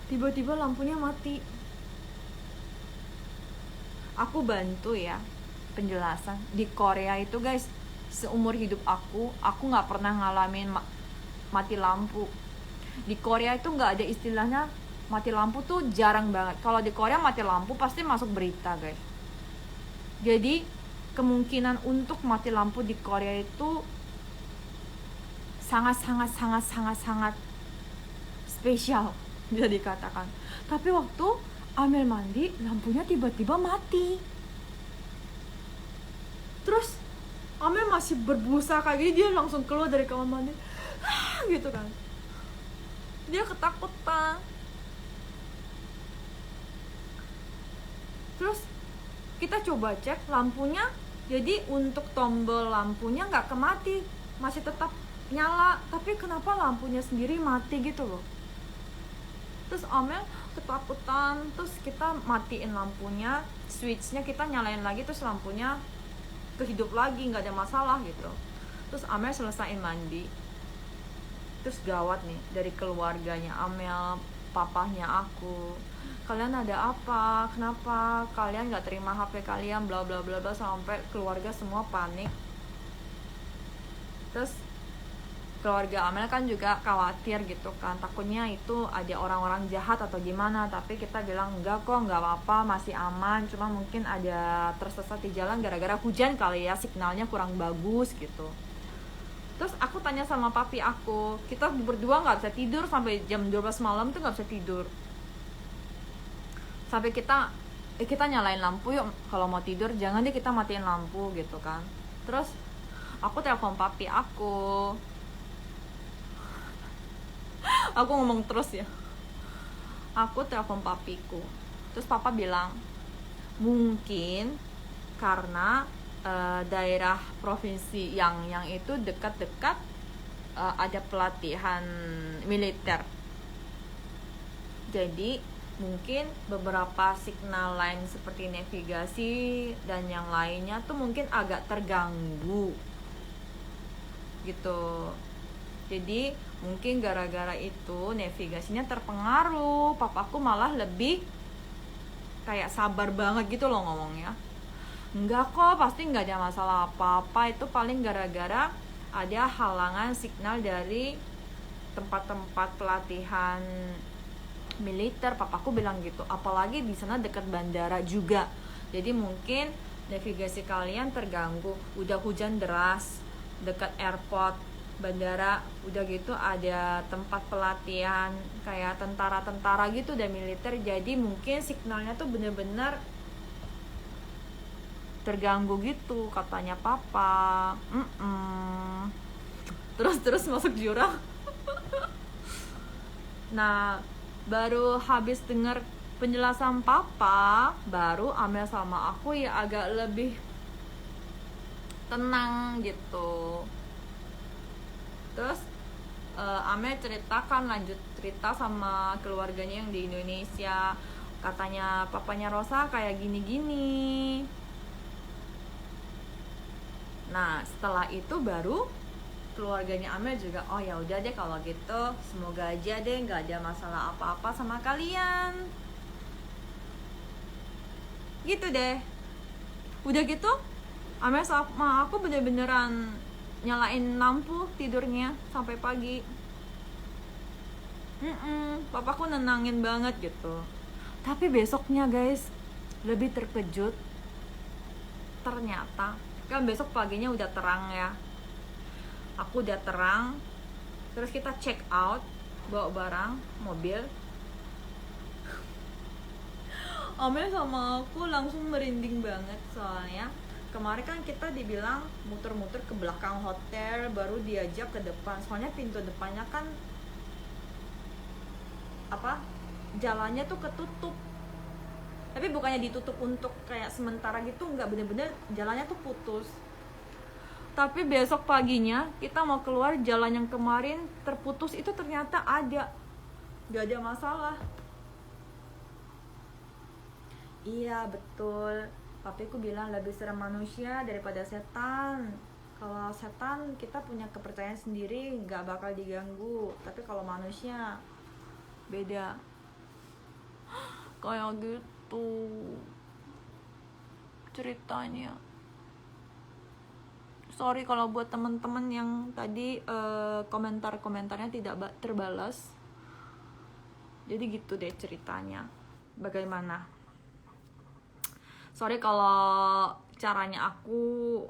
Speaker 1: Tiba-tiba lampunya mati. Aku bantu ya penjelasan. Di Korea itu guys, seumur hidup aku gak pernah ngalamin mati lampu. Di Korea itu gak ada istilahnya mati lampu, tuh jarang banget. Kalau di Korea mati lampu pasti masuk berita guys. Jadi kemungkinan untuk mati lampu di Korea itu sangat spesial bisa dikatakan. Tapi waktu Amel mandi, lampunya tiba-tiba mati. Terus Amel masih berbusa kayak gini, dia langsung keluar dari kamar mandi gitu kan. Dia ketakutan. Terus kita coba cek lampunya, jadi untuk tombol lampunya nggak kemati, masih tetap nyala, tapi kenapa lampunya sendiri mati gitu loh. Terus Amel ketakutan, terus kita matiin lampunya, switchnya kita nyalain lagi, terus lampunya kehidup lagi, nggak ada masalah gitu. Terus Amel selesai mandi, terus gawat nih dari keluarganya Amel, papahnya aku, kalian ada apa, kenapa kalian nggak terima HP kalian, bla bla bla bla, sampai keluarga semua panik. Terus keluarga Amel kan juga khawatir gitu kan, takutnya itu ada orang-orang jahat atau gimana, tapi kita bilang enggak kok, enggak apa-apa, masih aman, cuma mungkin ada tersesat di jalan gara-gara hujan kali ya, signalnya kurang bagus gitu. Terus aku tanya sama papi aku, kita berdua nggak bisa tidur sampai jam 12 malam tuh, nggak bisa tidur sampai kita nyalain lampu yuk, kalau mau tidur jangan deh kita matiin lampu gitu kan. Terus aku telepon papi aku ngomong terus ya, aku telepon papiku, terus papa bilang mungkin karena daerah provinsi yang itu dekat-dekat ada pelatihan militer, jadi mungkin beberapa signal lain seperti navigasi dan yang lainnya tuh mungkin agak terganggu gitu. Jadi mungkin gara-gara itu navigasinya terpengaruh. Papaku malah lebih kayak sabar banget gitu loh ngomongnya. Enggak kok, pasti nggak ada masalah apa-apa, itu paling gara-gara ada halangan signal dari tempat-tempat pelatihan militer. Papaku bilang gitu, apalagi di sana dekat bandara juga, jadi mungkin navigasi kalian terganggu. Udah hujan deras, dekat airport, bandara, udah gitu ada tempat pelatihan kayak tentara-tentara gitu dan militer, jadi mungkin signalnya tuh bener-bener terganggu gitu katanya papa. Terus masuk jurang. Nah, baru habis dengar penjelasan papa, baru Amel sama aku ya agak lebih tenang gitu. Terus Amel lanjut cerita sama keluarganya yang di Indonesia, katanya papanya Rosa kayak gini-gini. Nah, setelah itu baru keluarganya Amel juga, oh ya udah deh kalau gitu, semoga aja deh nggak ada masalah apa-apa sama kalian. Gitu deh. Udah gitu, Amel sama aku bener-beneran nyalain lampu tidurnya sampai pagi. Papaku nenangin banget gitu. Tapi besoknya guys, lebih terkejut. Ternyata kan besok paginya udah terang ya, aku udah terang, terus kita check out, bawa barang, mobil. Amel sama aku langsung merinding banget, soalnya kemarin kan kita dibilang muter-muter ke belakang hotel, baru diajak ke depan, soalnya pintu depannya kan jalannya tuh ketutup. Tapi bukannya ditutup untuk kayak sementara gitu, nggak, bener-bener jalannya tuh putus. Tapi besok paginya kita mau keluar, jalan yang kemarin terputus itu ternyata ada, nggak ada masalah. Iya betul, papiku bilang lebih serem manusia daripada setan. Kalau setan kita punya kepercayaan sendiri, nggak bakal diganggu. Tapi kalau manusia beda. Kayak gitu ceritanya. Sorry kalau buat teman-teman yang tadi komentar-komentarnya tidak terbalas. Jadi gitu deh ceritanya. Bagaimana? Sorry kalau caranya aku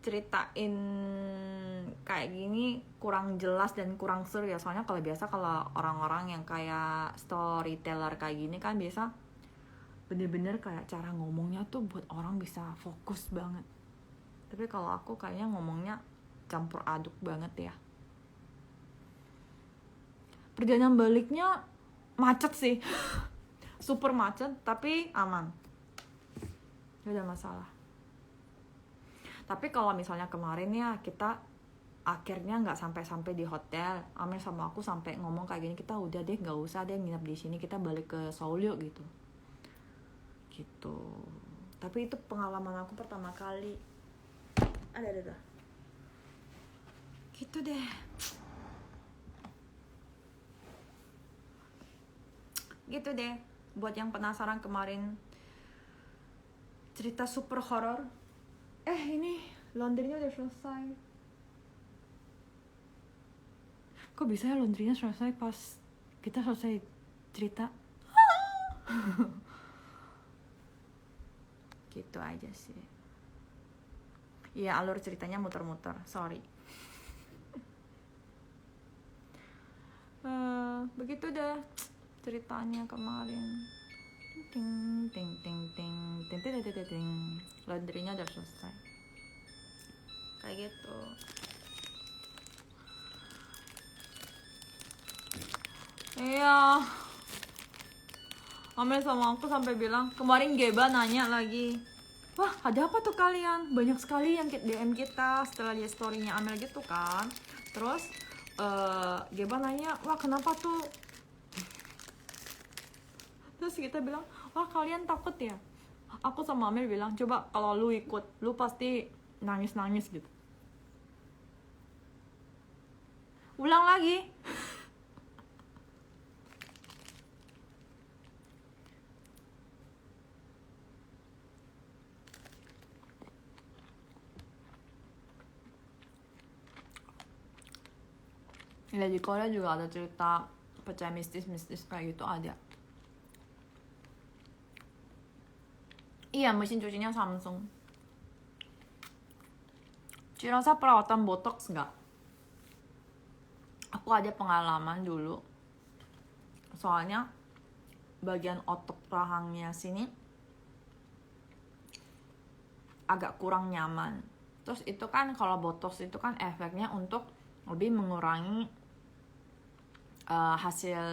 Speaker 1: ceritain kayak gini kurang jelas dan kurang seru ya. Soalnya kalau biasa kalau orang-orang yang kayak storyteller kayak gini kan biasa bener-bener kayak cara ngomongnya tuh buat orang bisa fokus banget. Tapi kalau aku kayaknya ngomongnya campur aduk banget ya. Perjalanan baliknya macet sih. Super macet tapi aman, gak ada masalah. Tapi kalau misalnya kemarin ya kita akhirnya nggak sampai di hotel, Amel sama aku sampai ngomong kayak gini, kita udah deh nggak usah deh nginep di sini, kita balik ke Seoul yuk gitu. Tapi itu pengalaman aku pertama kali. Ada. Gitu deh. Gitu deh. Buat yang penasaran kemarin cerita super horor. Ini laundrynya udah selesai. kok bisa ya laundrynya selesai pas kita selesai cerita. Gitu aja sih. Iya, alur ceritanya muter-muter, sorry. Begitu deh ceritanya kemarin. Ting ting ting ting ting ting ting ting ting. Laundrynya udah selesai. Kayak gitu. Iya. Amel sama aku sampai bilang, kemarin Geba nanya lagi, wah ada apa tuh kalian? Banyak sekali yang DM kita setelah lihat storynya Amel gitu kan. Terus Geba nanya, wah kenapa tuh? Terus kita bilang, wah kalian takut ya? Aku sama Amel bilang, coba kalau lu ikut, lu pasti nangis-nangis gitu. Ulang lagi. Ya di Korea juga ada cerita percaya mistis-mistis kayak gitu ada. Iya, mesin cucinya Samsung. Cirasa perawatan botox nggak? Aku ada pengalaman dulu. Soalnya bagian otot rahangnya sini agak kurang nyaman. Terus itu kan kalau botox itu kan efeknya untuk lebih mengurangi hasil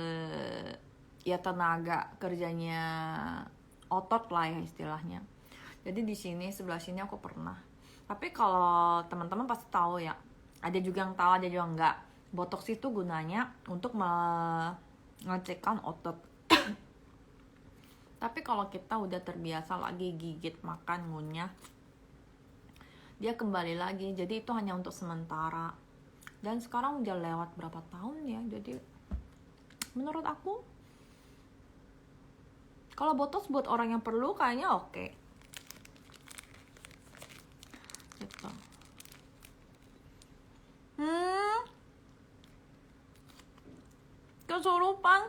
Speaker 1: ya tenaga kerjanya otot lah ya istilahnya. Jadi di sini sebelah sini aku pernah. Tapi kalau teman-teman pasti tahu ya, ada juga yang tahu, ada juga enggak. Botox itu gunanya untuk mengecekkan otot. Tapi kalau kita udah terbiasa lagi gigit, makan, ngunyah, dia kembali lagi. Jadi itu hanya untuk sementara. Dan sekarang udah lewat berapa tahun ya. Jadi menurut aku kalau botox buat orang yang perlu kayaknya oke. Gitu. Kesurupan.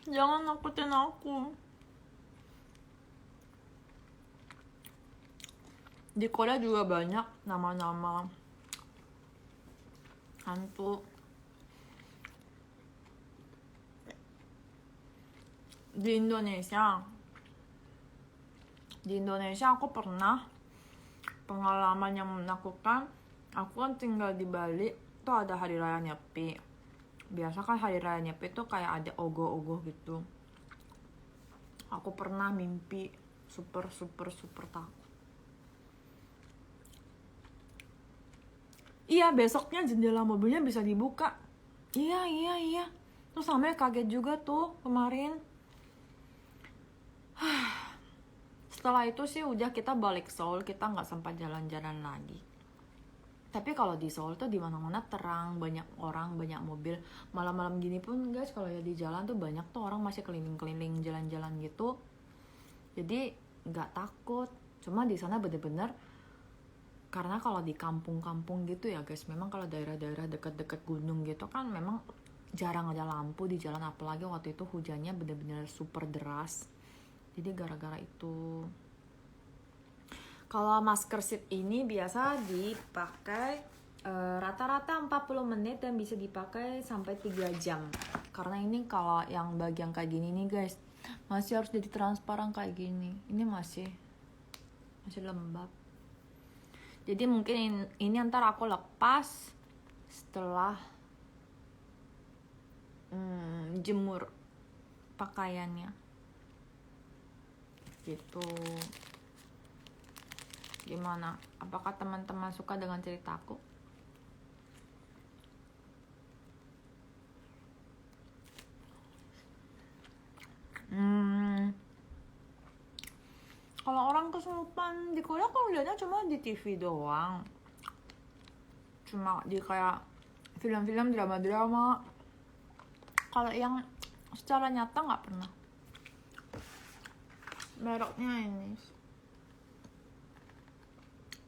Speaker 1: Jangan nakutin aku. Di Korea juga banyak nama-nama hantu. Di Indonesia aku pernah pengalaman yang menakutkan. Aku kan tinggal di Bali, tuh ada hari raya Nyepi. Biasa kan hari raya Nyepi tuh kayak ada ogoh-ogoh gitu. Aku pernah mimpi super takut. Iya, besoknya jendela mobilnya bisa dibuka. Iya. Terus sampai kaget juga tuh kemarin. Setelah itu sih udah kita balik Seoul, kita nggak sempat jalan-jalan lagi. Tapi kalau di Seoul tuh di mana-mana terang, banyak orang, banyak mobil. Malam-malam gini pun guys, kalau ya di jalan tuh banyak tuh orang masih keliling-keliling jalan-jalan gitu. Jadi nggak takut. Cuma di sana bener-bener karena kalau di kampung-kampung gitu ya guys, memang kalau daerah-daerah dekat-dekat gunung gitu kan memang jarang ada lampu di jalan, apalagi waktu itu hujannya bener-bener super deras. Jadi gara-gara itu. Kalau masker sheet ini biasa dipakai rata-rata 40 menit dan bisa dipakai sampai 3 jam. Karena ini kalau yang bagian kayak gini nih guys, masih harus jadi transparan kayak gini. Ini masih lembab. Jadi mungkin ini ntar aku lepas setelah jemur pakaiannya. Gitu. Gimana? Apakah teman-teman suka dengan ceritaku? Kalau orang kesurupan di Korea aku lihatnya cuma di TV doang. Cuma di kayak film-film, drama-drama. Kalau yang secara nyata nggak pernah. Mereknya ini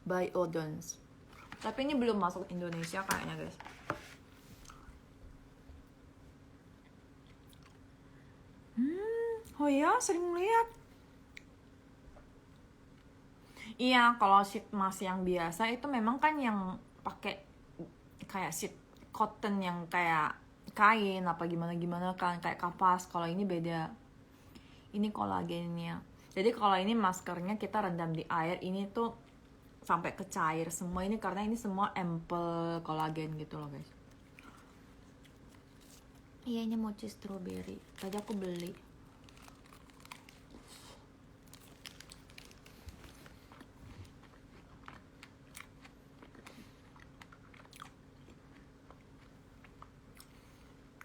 Speaker 1: Biodance. Tapi ini belum masuk Indonesia kayaknya guys. Oh iya, sering lihat. Iya, kalau sheet mask yang biasa itu memang kan yang pakai kayak sheet cotton yang kayak kain apa gimana kan, kayak kapas. Kalau ini beda. Ini kolagennya. Jadi kalau ini maskernya kita rendam di air, ini tuh sampai ke cair semua ini karena ini semua ample kolagen gitu loh guys. Iya, ini mochi strawberry. Tadi aku beli.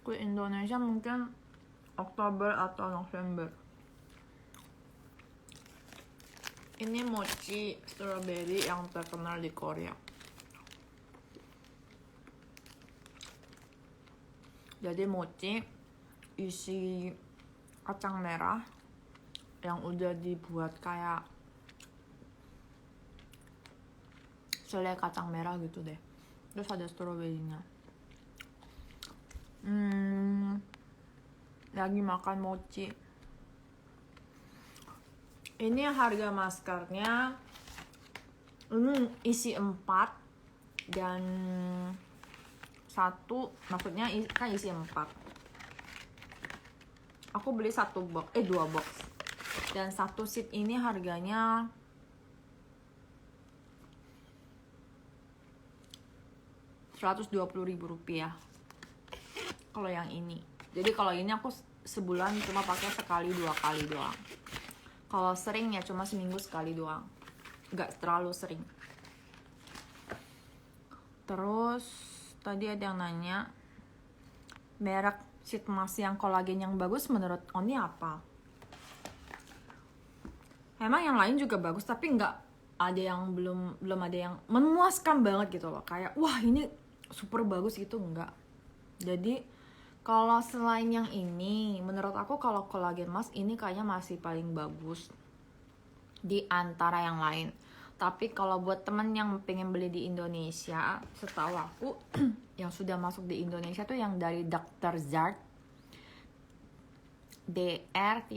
Speaker 1: Ke Indonesia mungkin Oktober atau November. Ini mochi strawberry yang terkenal di Korea. Jadi mochi isi kacang merah yang udah dibuat kayak selai kacang merah gitu deh. Terus ada stroberinya. Lagi makan mochi. Ini harga maskernya isi 4 dan satu, maksudnya kan isi 4. Aku beli 2 box. Dan satu sheet ini harganya Rp120.000 kalau yang ini. Jadi kalau ini aku sebulan cuma pakai sekali 2 kali doang. Kalau sering ya cuma seminggu sekali doang, nggak terlalu sering. Terus tadi ada yang nanya merek sheet mask yang kolagen yang bagus menurut Oni apa? Memang yang lain juga bagus, tapi nggak ada yang belum ada yang memuaskan banget gitu loh. Kayak wah ini super bagus gitu, enggak. Jadi kalau selain yang ini, menurut aku kalau kolagen mask ini kayaknya masih paling bagus di antara yang lain. Tapi kalau buat temen yang pengen beli di Indonesia, setahu aku yang sudah masuk di Indonesia tuh yang dari Dr. Jart, Dr.Jart,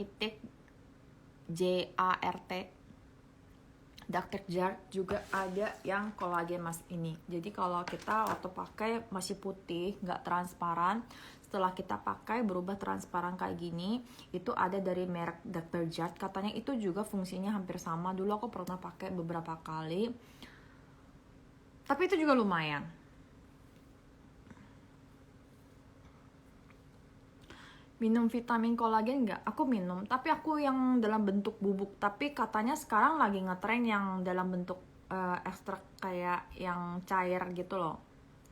Speaker 1: Dr. Jart juga ada yang kolagen mask ini. Jadi kalau kita waktu pakai masih putih, nggak transparan. Setelah kita pakai berubah transparan kayak gini, itu ada dari merek Dr. Jart. Katanya itu juga fungsinya hampir sama. Dulu aku pernah pakai beberapa kali, tapi itu juga lumayan. Minum vitamin kolagen nggak? Aku minum, tapi aku yang dalam bentuk bubuk. Tapi katanya sekarang lagi ngetren yang dalam bentuk ekstrak kayak yang cair gitu loh,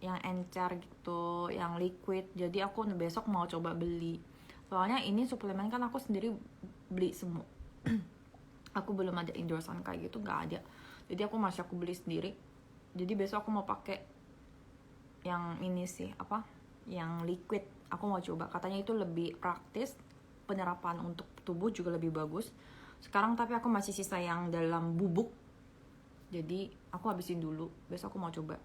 Speaker 1: yang encer gitu, yang liquid. Jadi aku besok mau coba beli. Soalnya ini suplemen kan aku sendiri beli semua. Aku belum ada endorsean kayak gitu, nggak ada. Jadi aku beli sendiri. Jadi besok aku mau pakai yang ini sih, yang liquid. Aku mau coba, katanya itu lebih praktis, penyerapan untuk tubuh juga lebih bagus. Sekarang tapi aku masih sisa yang dalam bubuk, jadi aku habisin dulu, besok aku mau coba.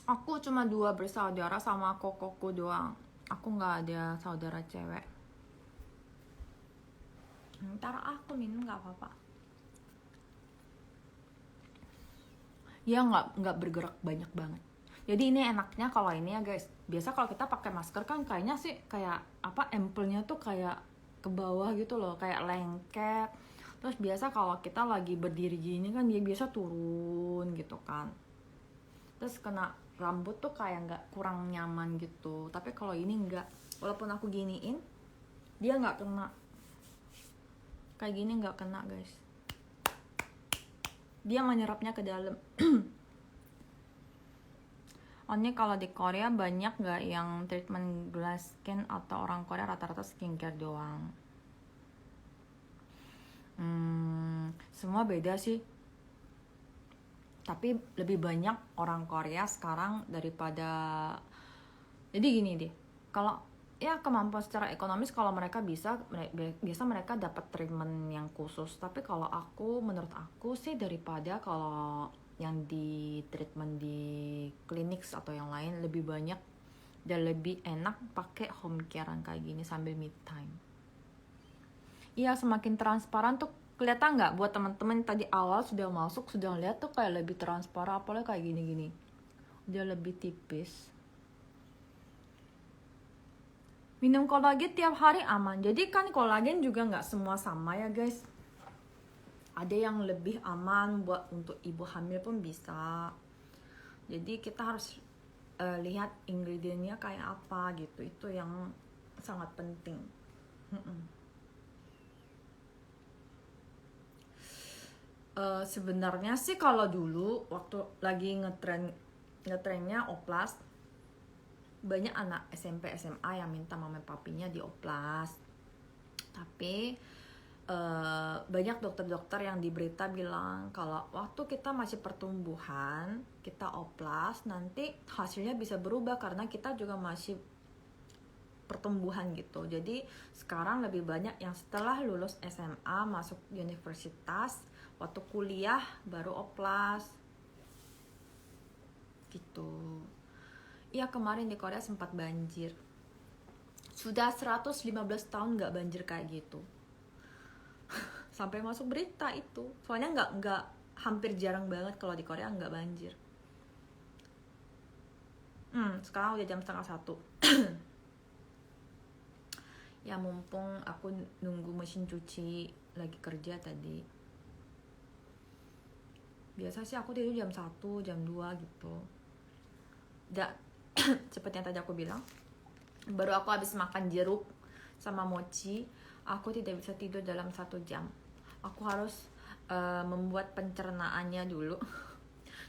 Speaker 1: Aku cuma 2 bersaudara sama kokoku doang. Aku nggak ada saudara cewek. Ntar aku minum nggak apa-apa. Ya nggak bergerak banyak banget. Jadi ini enaknya kalau ini ya guys. Biasa kalau kita pakai masker kan kayaknya sih kayak amplenya tuh kayak ke bawah gitu loh, kayak lengket. Terus biasa kalau kita lagi berdiri gini kan dia biasa turun gitu kan. Terus kena rambut tuh kayak nggak, kurang nyaman gitu. Tapi kalau ini nggak, walaupun aku giniin dia nggak kena. Kayak gini nggak kena guys, dia menyerapnya ke dalam. Oni kalau di Korea banyak nggak yang treatment glass skin atau orang Korea rata-rata skincare doang? Semua beda sih. Tapi lebih banyak orang Korea sekarang daripada. Jadi gini deh, kalau ya kemampuan secara ekonomis kalau mereka bisa biasa mereka dapat treatment yang khusus. Tapi kalau menurut aku sih daripada kalau yang di treatment di klinik atau yang lain lebih banyak dan lebih enak pakai home care kayak gini sambil me time. Iya, semakin transparan tuh kelihatan nggak buat teman-teman tadi awal sudah masuk sudah lihat tuh kayak lebih transparan, apalagi kayak gini-gini udah lebih tipis. Minum kolagen tiap hari aman. Jadi kan kolagen juga nggak semua sama ya guys. Ada yang lebih aman buat untuk ibu hamil pun bisa. Jadi kita harus lihat ingredientnya kayak apa gitu. Itu yang sangat penting. Sebenarnya sih kalau dulu waktu lagi ngetrennya oplas, banyak anak SMP SMA yang minta mama papinya dioplas. Tapi banyak dokter-dokter yang di berita bilang kalau waktu kita masih pertumbuhan kita oplas nanti hasilnya bisa berubah karena kita juga masih pertumbuhan gitu. Jadi sekarang lebih banyak yang setelah lulus SMA masuk universitas, waktu kuliah baru oplas gitu. Iya, kemarin di Korea sempat banjir. Sudah 115 tahun nggak banjir kayak gitu. Sampai masuk berita itu. Soalnya nggak hampir jarang banget kalau di Korea nggak banjir. Sekarang udah jam 12:30. Ya mumpung aku nunggu mesin cuci lagi kerja tadi. Biasa sih aku tidur jam 1, jam 2 gitu. Seperti yang tadi aku bilang, baru aku habis makan jeruk sama mochi, aku tidak bisa tidur dalam 1 jam. Aku harus membuat pencernaannya dulu.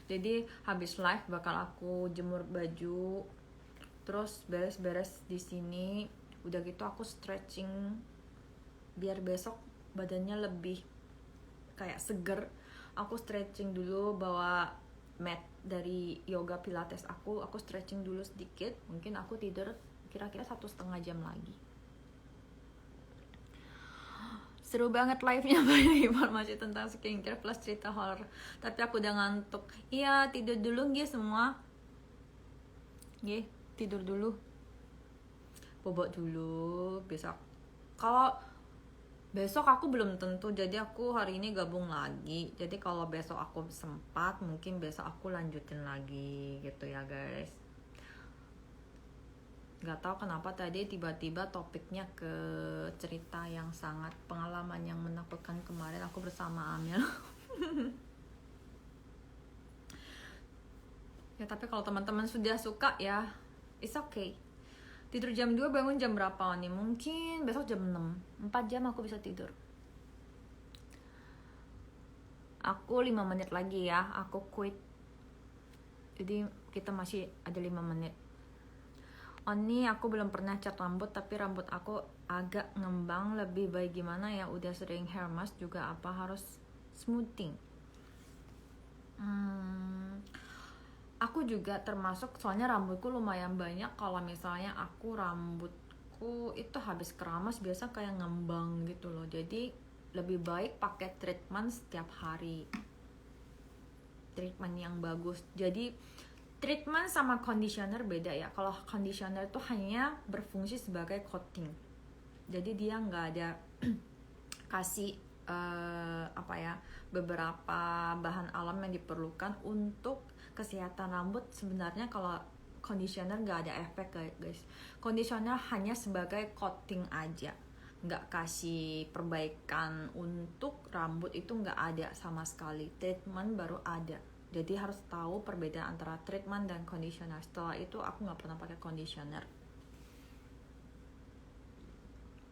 Speaker 1: Jadi habis live bakal aku jemur baju, terus beres-beres di sini. Udah gitu aku stretching biar besok badannya lebih kayak seger. Aku stretching dulu, bawa mat dari yoga pilates aku stretching dulu sedikit. Mungkin aku tidur kira-kira 1,5 jam lagi. Seru banget live-nya, banyak informasi tentang skincare plus cerita horror. Tapi aku udah ngantuk. Iya, tidur dulu nggih semua. Nggih, tidur dulu. Bobok dulu besok. Kalau besok aku belum tentu, jadi aku hari ini gabung lagi. Jadi kalau besok aku sempat, mungkin besok aku lanjutin lagi gitu ya guys. Gak tahu kenapa tadi tiba-tiba topiknya ke cerita yang sangat pengalaman yang menakutkan kemarin aku bersama Amel. Ya tapi kalau teman-teman sudah suka ya, it's okay. Tidur jam 2, bangun jam berapa nih? Mungkin besok jam 6. 4 jam aku bisa tidur. Aku 5 menit lagi ya, aku quit. Jadi kita masih ada 5 menit. Oni, aku belum pernah cat rambut, tapi rambut aku agak ngembang. Lebih baik gimana ya? Udah sering hair mask juga, apa harus smoothing? Aku juga termasuk, soalnya rambutku lumayan banyak. Kalau misalnya rambutku itu habis keramas biasa kayak ngembang gitu loh. Jadi lebih baik pakai treatment setiap hari, treatment yang bagus. Jadi treatment sama conditioner beda ya. Kalau conditioner itu hanya berfungsi sebagai coating, jadi dia nggak ada kasih beberapa bahan alam yang diperlukan untuk kesehatan rambut. Sebenarnya kalau conditioner nggak ada efek guys. Conditioner hanya sebagai coating aja, nggak kasih perbaikan untuk rambut, itu nggak ada sama sekali. Treatment baru ada. Jadi harus tahu perbedaan antara treatment dan conditioner. Setelah itu aku nggak pernah pakai conditioner.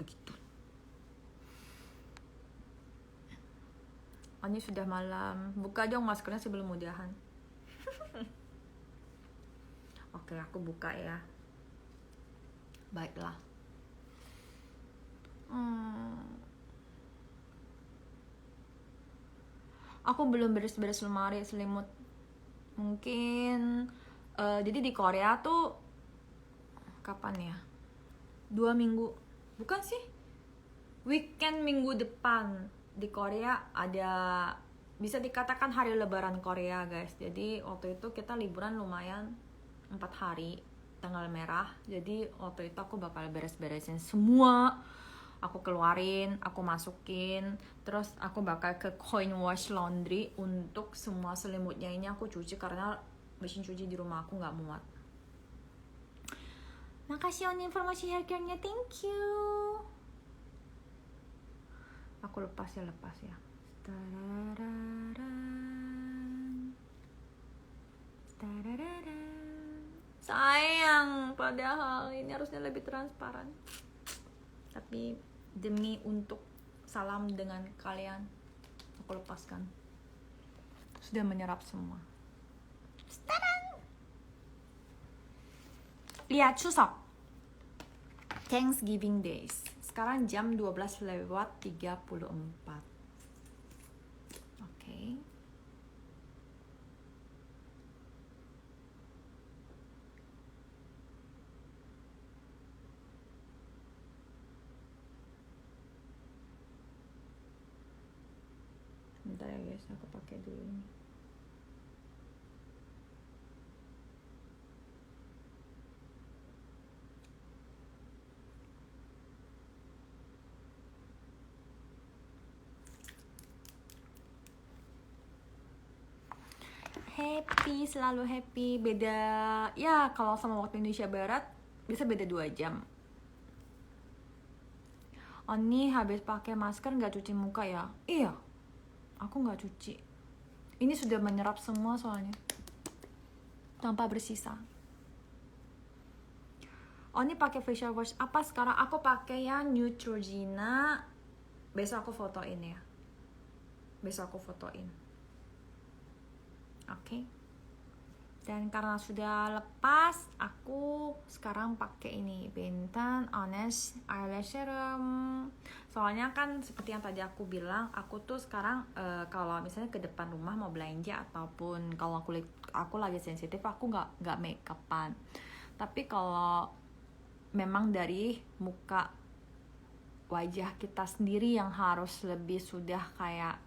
Speaker 1: Begitu. Oh, ini sudah malam. Buka dong maskernya sebelum udahan. Oke, aku buka ya. Baiklah. Aku belum beres-beres lemari, selimut. Mungkin jadi di Korea tuh kapan ya? 2 minggu, bukan sih, weekend minggu depan di Korea ada, bisa dikatakan hari lebaran Korea guys. Jadi waktu itu kita liburan lumayan 4 hari, tanggal merah. Jadi waktu itu aku bakal beres-beresin semua, aku keluarin, aku masukin, terus aku bakal ke coin wash laundry untuk semua selimutnya ini aku cuci karena mesin cuci di rumah aku nggak muat. Makasih on informasi hair care-nya, thank you. Aku lepas ya. Sayang, padahal ini harusnya lebih transparan. Tapi demi untuk salam dengan kalian, aku lepaskan. Sudah menyerap semua. Lihat Chuseok, Thanksgiving Days. Sekarang jam 12:34. Oke. Bentar ya guys, aku pakai dulu ini. Happy, selalu happy. Beda ya, kalau sama waktu Indonesia Barat bisa beda 2 jam. Oni habis pakai masker nggak cuci muka ya? Iya, aku nggak cuci. Ini sudah menyerap semua soalnya, tanpa bersisa. Oni pakai facial wash apa sekarang? Aku pakai yang Neutrogena. Besok aku fotoin ya. Oke. Dan karena sudah lepas, aku sekarang pakai ini Benton Honest Eyelash Serum. Soalnya kan seperti yang tadi aku bilang, aku tuh sekarang kalau misalnya ke depan rumah mau belanja ataupun kalau kulit aku lagi sensitif, aku nggak make upan. Tapi kalau memang dari muka wajah kita sendiri yang harus lebih sudah kayak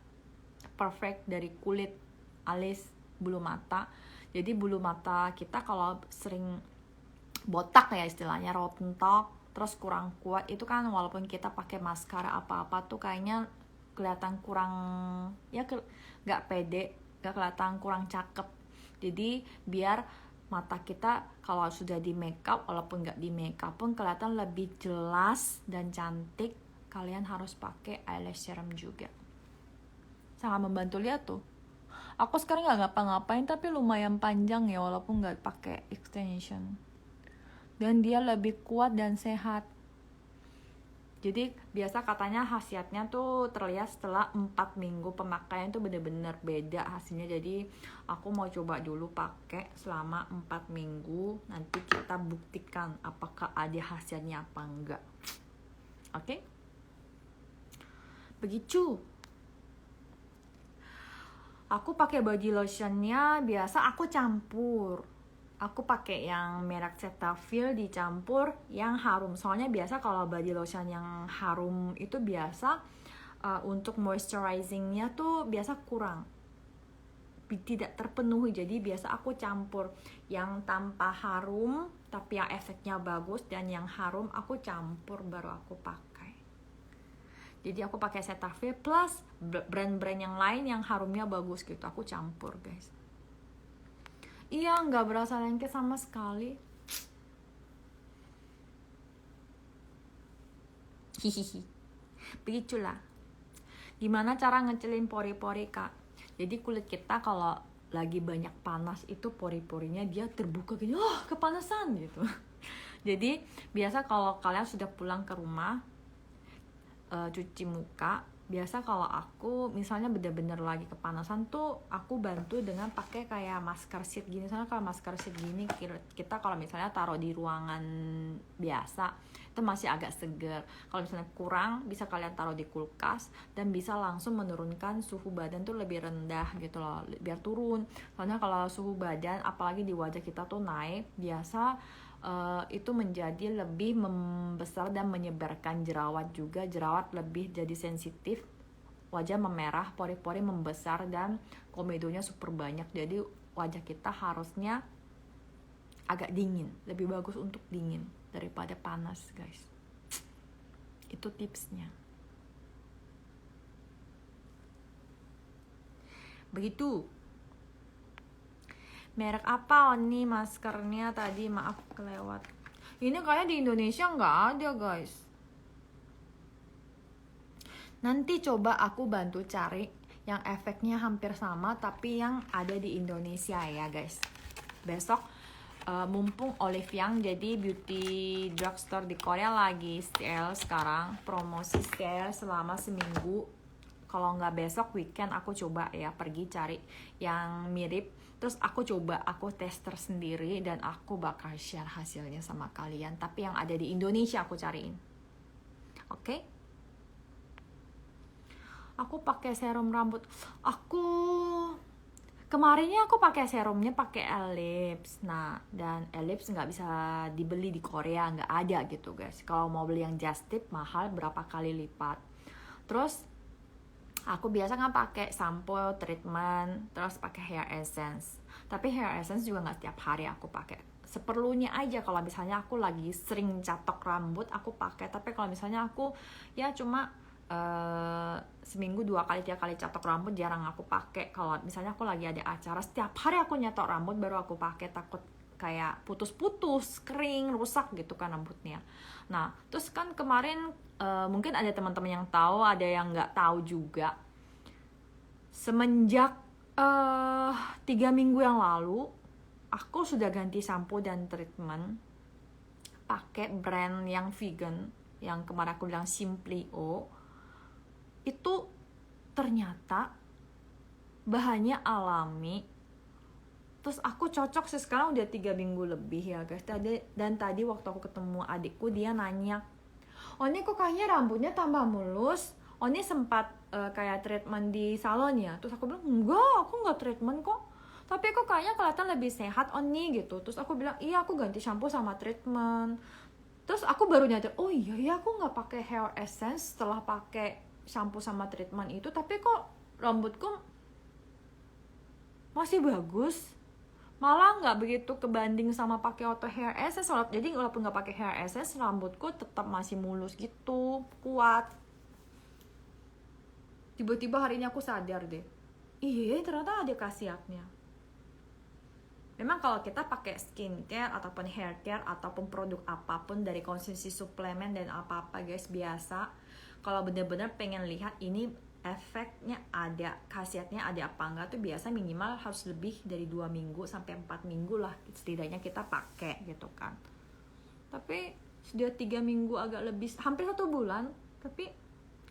Speaker 1: perfect, dari kulit, alis, bulu mata. Jadi bulu mata kita kalau sering botak ya istilahnya, rontok, terus kurang kuat, itu kan walaupun kita pakai maskara apa-apa tuh kayaknya kelihatan kurang, ya nggak pede, nggak kelihatan, kurang cakep. Jadi biar mata kita kalau sudah di makeup, walaupun nggak di makeup pun kelihatan lebih jelas dan cantik, kalian harus pakai eyelash serum juga. Sangat membantu. Lihat tuh, aku sekarang nggak ngapa-ngapain tapi lumayan panjang ya walaupun nggak pakai extension, dan dia lebih kuat dan sehat. Jadi biasa katanya khasiatnya tuh terlihat setelah 4 minggu pemakaian tuh bener-bener beda hasilnya. Jadi aku mau coba dulu pakai selama 4 minggu, nanti kita buktikan apakah ada hasilnya apa enggak. Oke? Begitu. Aku pakai body lotionnya biasa aku campur. Aku pakai yang merek Cetaphil dicampur yang harum. Soalnya biasa kalau body lotion yang harum itu biasa untuk moisturizingnya tuh biasa kurang, tidak terpenuhi. Jadi biasa aku campur yang tanpa harum tapi yang efeknya bagus, dan yang harum aku campur baru aku pakai. Jadi aku pakai Cetaphil plus brand-brand yang lain yang harumnya bagus gitu, aku campur guys. Iya, nggak berasa lengket sama sekali. Hihihi. Begitulah. Gimana cara ngecilin pori-pori kak? Jadi kulit kita kalau lagi banyak panas itu pori-porinya dia terbuka gini, kepanasan gitu. Jadi biasa kalau kalian sudah pulang ke rumah, cuci muka, biasa kalau aku misalnya bener-bener lagi kepanasan tuh aku bantu dengan pakai kayak masker sheet gini. Soalnya kalau masker sheet gini kita kalau misalnya taruh di ruangan biasa itu masih agak seger. Kalau misalnya kurang, bisa kalian taruh di kulkas dan bisa langsung menurunkan suhu badan tuh lebih rendah gitu loh, biar turun. Soalnya kalau suhu badan apalagi di wajah kita tuh naik, biasa itu menjadi lebih membesar dan menyebarkan jerawat juga. Jerawat lebih jadi sensitif, wajah memerah, pori-pori membesar, dan komedonya super banyak. Jadi wajah kita harusnya agak dingin, lebih bagus untuk dingin daripada panas guys. Itu tipsnya. Begitu. Merek apa nih maskernya tadi? Maaf kelewat. Ini kayaknya di Indonesia nggak ada guys. Nanti coba aku bantu cari yang efeknya hampir sama tapi yang ada di Indonesia ya guys. Besok mumpung Olive Young, jadi beauty drugstore di Korea lagi sale sekarang, promosi sale selama seminggu. Kalau nggak besok weekend aku coba ya pergi cari yang mirip. Terus aku coba, aku tester sendiri dan aku bakal share hasilnya sama kalian. Tapi yang ada di Indonesia aku cariin. Oke? Aku pakai serum rambut. Kemarinnya aku pakai serumnya pakai Ellipse. Nah, dan Ellipse nggak bisa dibeli di Korea, nggak ada gitu guys. Kalau mau beli yang just tip mahal berapa kali lipat. Terus aku biasa nggak pakai sampo, treatment, terus pakai hair essence. Tapi hair essence juga nggak tiap hari aku pakai. Seperlunya aja. Kalau misalnya aku lagi sering catok rambut, aku pakai. Tapi kalau misalnya aku ya cuma seminggu 2 kali 3 kali catok rambut, jarang aku pakai. Kalau misalnya aku lagi ada acara, setiap hari aku nyetok rambut baru aku pakai, takut kayak putus-putus, kering, rusak gitu kan rambutnya. Nah, terus kan kemarin mungkin ada teman-teman yang tahu, ada yang nggak tahu juga. Semenjak 3 minggu yang lalu, aku sudah ganti sampo dan treatment pakai brand yang vegan, yang kemarin aku bilang Simply O. Itu ternyata bahannya alami. Terus aku cocok sih, sekarang udah 3 minggu lebih ya guys. Dan tadi waktu aku ketemu adikku, dia nanya, "Oh ini kok kayaknya rambutnya tambah mulus? Oh ini sempat kayak treatment di salon ya?" Terus aku bilang, "Enggak, aku nggak treatment kok. Tapi kok kayaknya kelihatan lebih sehat on nih," gitu. Terus aku bilang, "Iya, aku ganti shampoo sama treatment." Terus aku baru nyadar, oh iya aku nggak pakai hair essence setelah pakai shampoo sama treatment itu, tapi kok rambutku masih bagus. Malah nggak begitu kebanding sama pakai auto hair essence. Jadi walaupun nggak pakai hair essence, rambutku tetap masih mulus gitu, kuat. Tiba-tiba hari ini aku sadar deh, iya ternyata ada khasiatnya. Memang kalau kita pakai skincare ataupun hair care ataupun produk apapun dari konsumsi suplemen dan apa-apa guys, biasa kalau benar-benar pengen lihat ini efeknya ada, khasiatnya ada apa enggak, tuh biasa minimal harus lebih dari 2 minggu sampai 4 minggu lah setidaknya kita pakai gitu kan. Tapi sudah 3 minggu agak lebih, hampir 1 bulan, tapi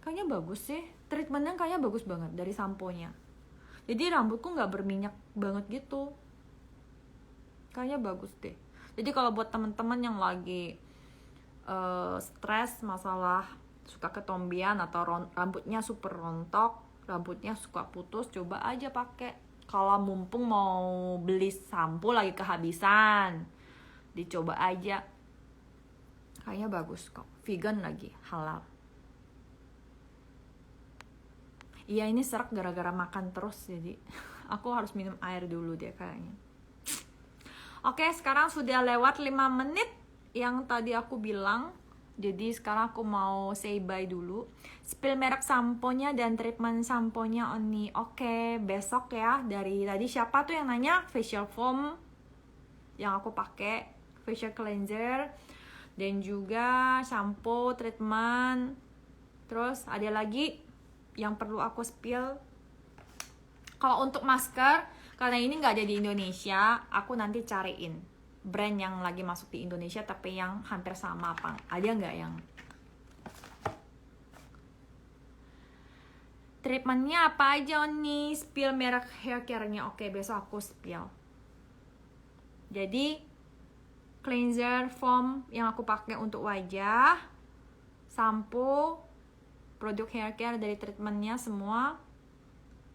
Speaker 1: kayaknya bagus sih. Treatmentnya kayaknya bagus banget dari samponya. Jadi rambutku nggak berminyak banget gitu. Kayaknya bagus deh. Jadi kalau buat teman-teman yang lagi stres masalah suka ketombean atau rambutnya super rontok, rambutnya suka putus, coba aja pakai. Kalau mumpung mau beli sampo lagi kehabisan, dicoba aja. Kayaknya bagus kok. Vegan lagi, halal. Iya ini serak gara-gara makan terus, jadi aku harus minum air dulu deh kayaknya. Oke, sekarang sudah lewat 5 menit yang tadi aku bilang. Jadi sekarang aku mau say bye dulu. Spill merek samponya dan treatment samponya Oni. Oke, besok ya. Dari tadi siapa tuh yang nanya? Facial foam yang aku pakai, facial cleanser, dan juga shampoo, treatment. Terus ada lagi yang perlu aku spill. Kalau untuk masker, karena ini nggak ada di Indonesia, aku nanti cariin brand yang lagi masuk di Indonesia tapi yang hampir sama apa. Ada nggak yang treatmentnya apa aja nih? Spill merek hair care-nya. Oke, besok aku spill. Jadi cleanser foam yang aku pakai untuk wajah, sampo, produk hair care dari treatmentnya semua,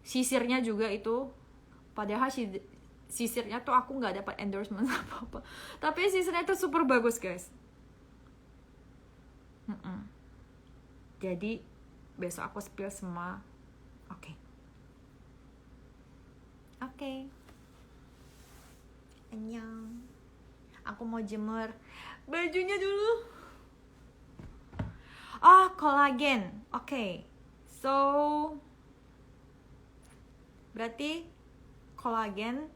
Speaker 1: sisirnya juga itu. Padahal sisirnya tuh aku nggak dapat endorsement apa-apa. Tapi sisirnya tuh super bagus guys. Jadi besok aku spill semua. Oke. Annyeong. Aku mau jemur bajunya dulu. Kolagen. Oke. So berarti kolagen.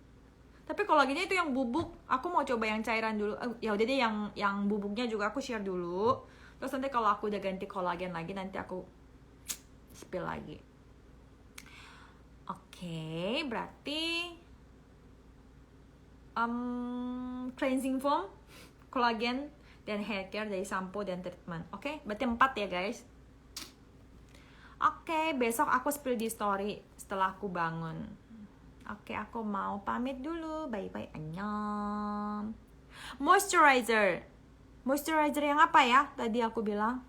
Speaker 1: Tapi kolagennya itu yang bubuk. Aku mau coba yang cairan dulu. Ya udah deh, yang bubuknya juga aku share dulu. Terus nanti kalau aku udah ganti kolagen lagi, nanti aku spill lagi. Oke, berarti cleansing foam, kolagen, dan hair care dari shampoo dan treatment. Oke, berarti 4 ya guys. Oke, besok aku spill di story setelah aku bangun. Oke, aku mau pamit dulu. Bye-bye, annyeong. Moisturizer yang apa ya? Tadi aku bilang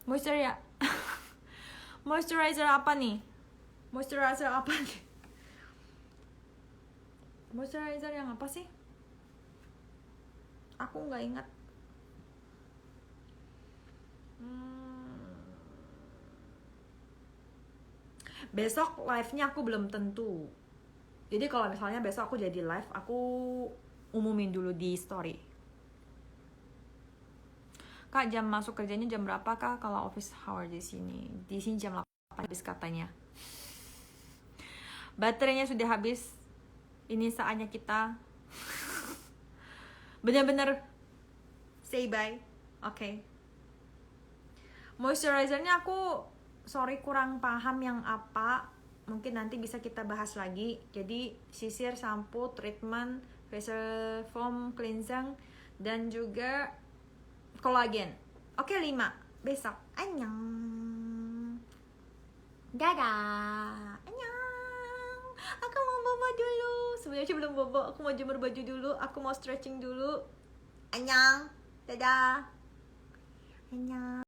Speaker 1: moisturizer apa nih? Moisturizer yang apa sih? Aku nggak ingat. Besok live-nya aku belum tentu. Jadi kalau misalnya besok aku jadi live, aku umumin dulu di story. Kak, jam masuk kerjanya jam berapa kak kalau office hour di sini? Di sini jam 8 habis katanya. Baterainya sudah habis. Ini saatnya kita benar-benar say bye. Oke. Moisturizernya aku sorry kurang paham yang apa. Mungkin nanti bisa kita bahas lagi. Jadi sisir, shampoo, treatment, facial foam, cleansing, dan juga kolagen. Oke, 5. Besok. Annyeong. Dadah. Annyeong. Aku mau bobo dulu. Sebenarnya belum bobo. Aku mau jemur baju dulu. Aku mau stretching dulu. Annyeong. Dadah. Annyeong.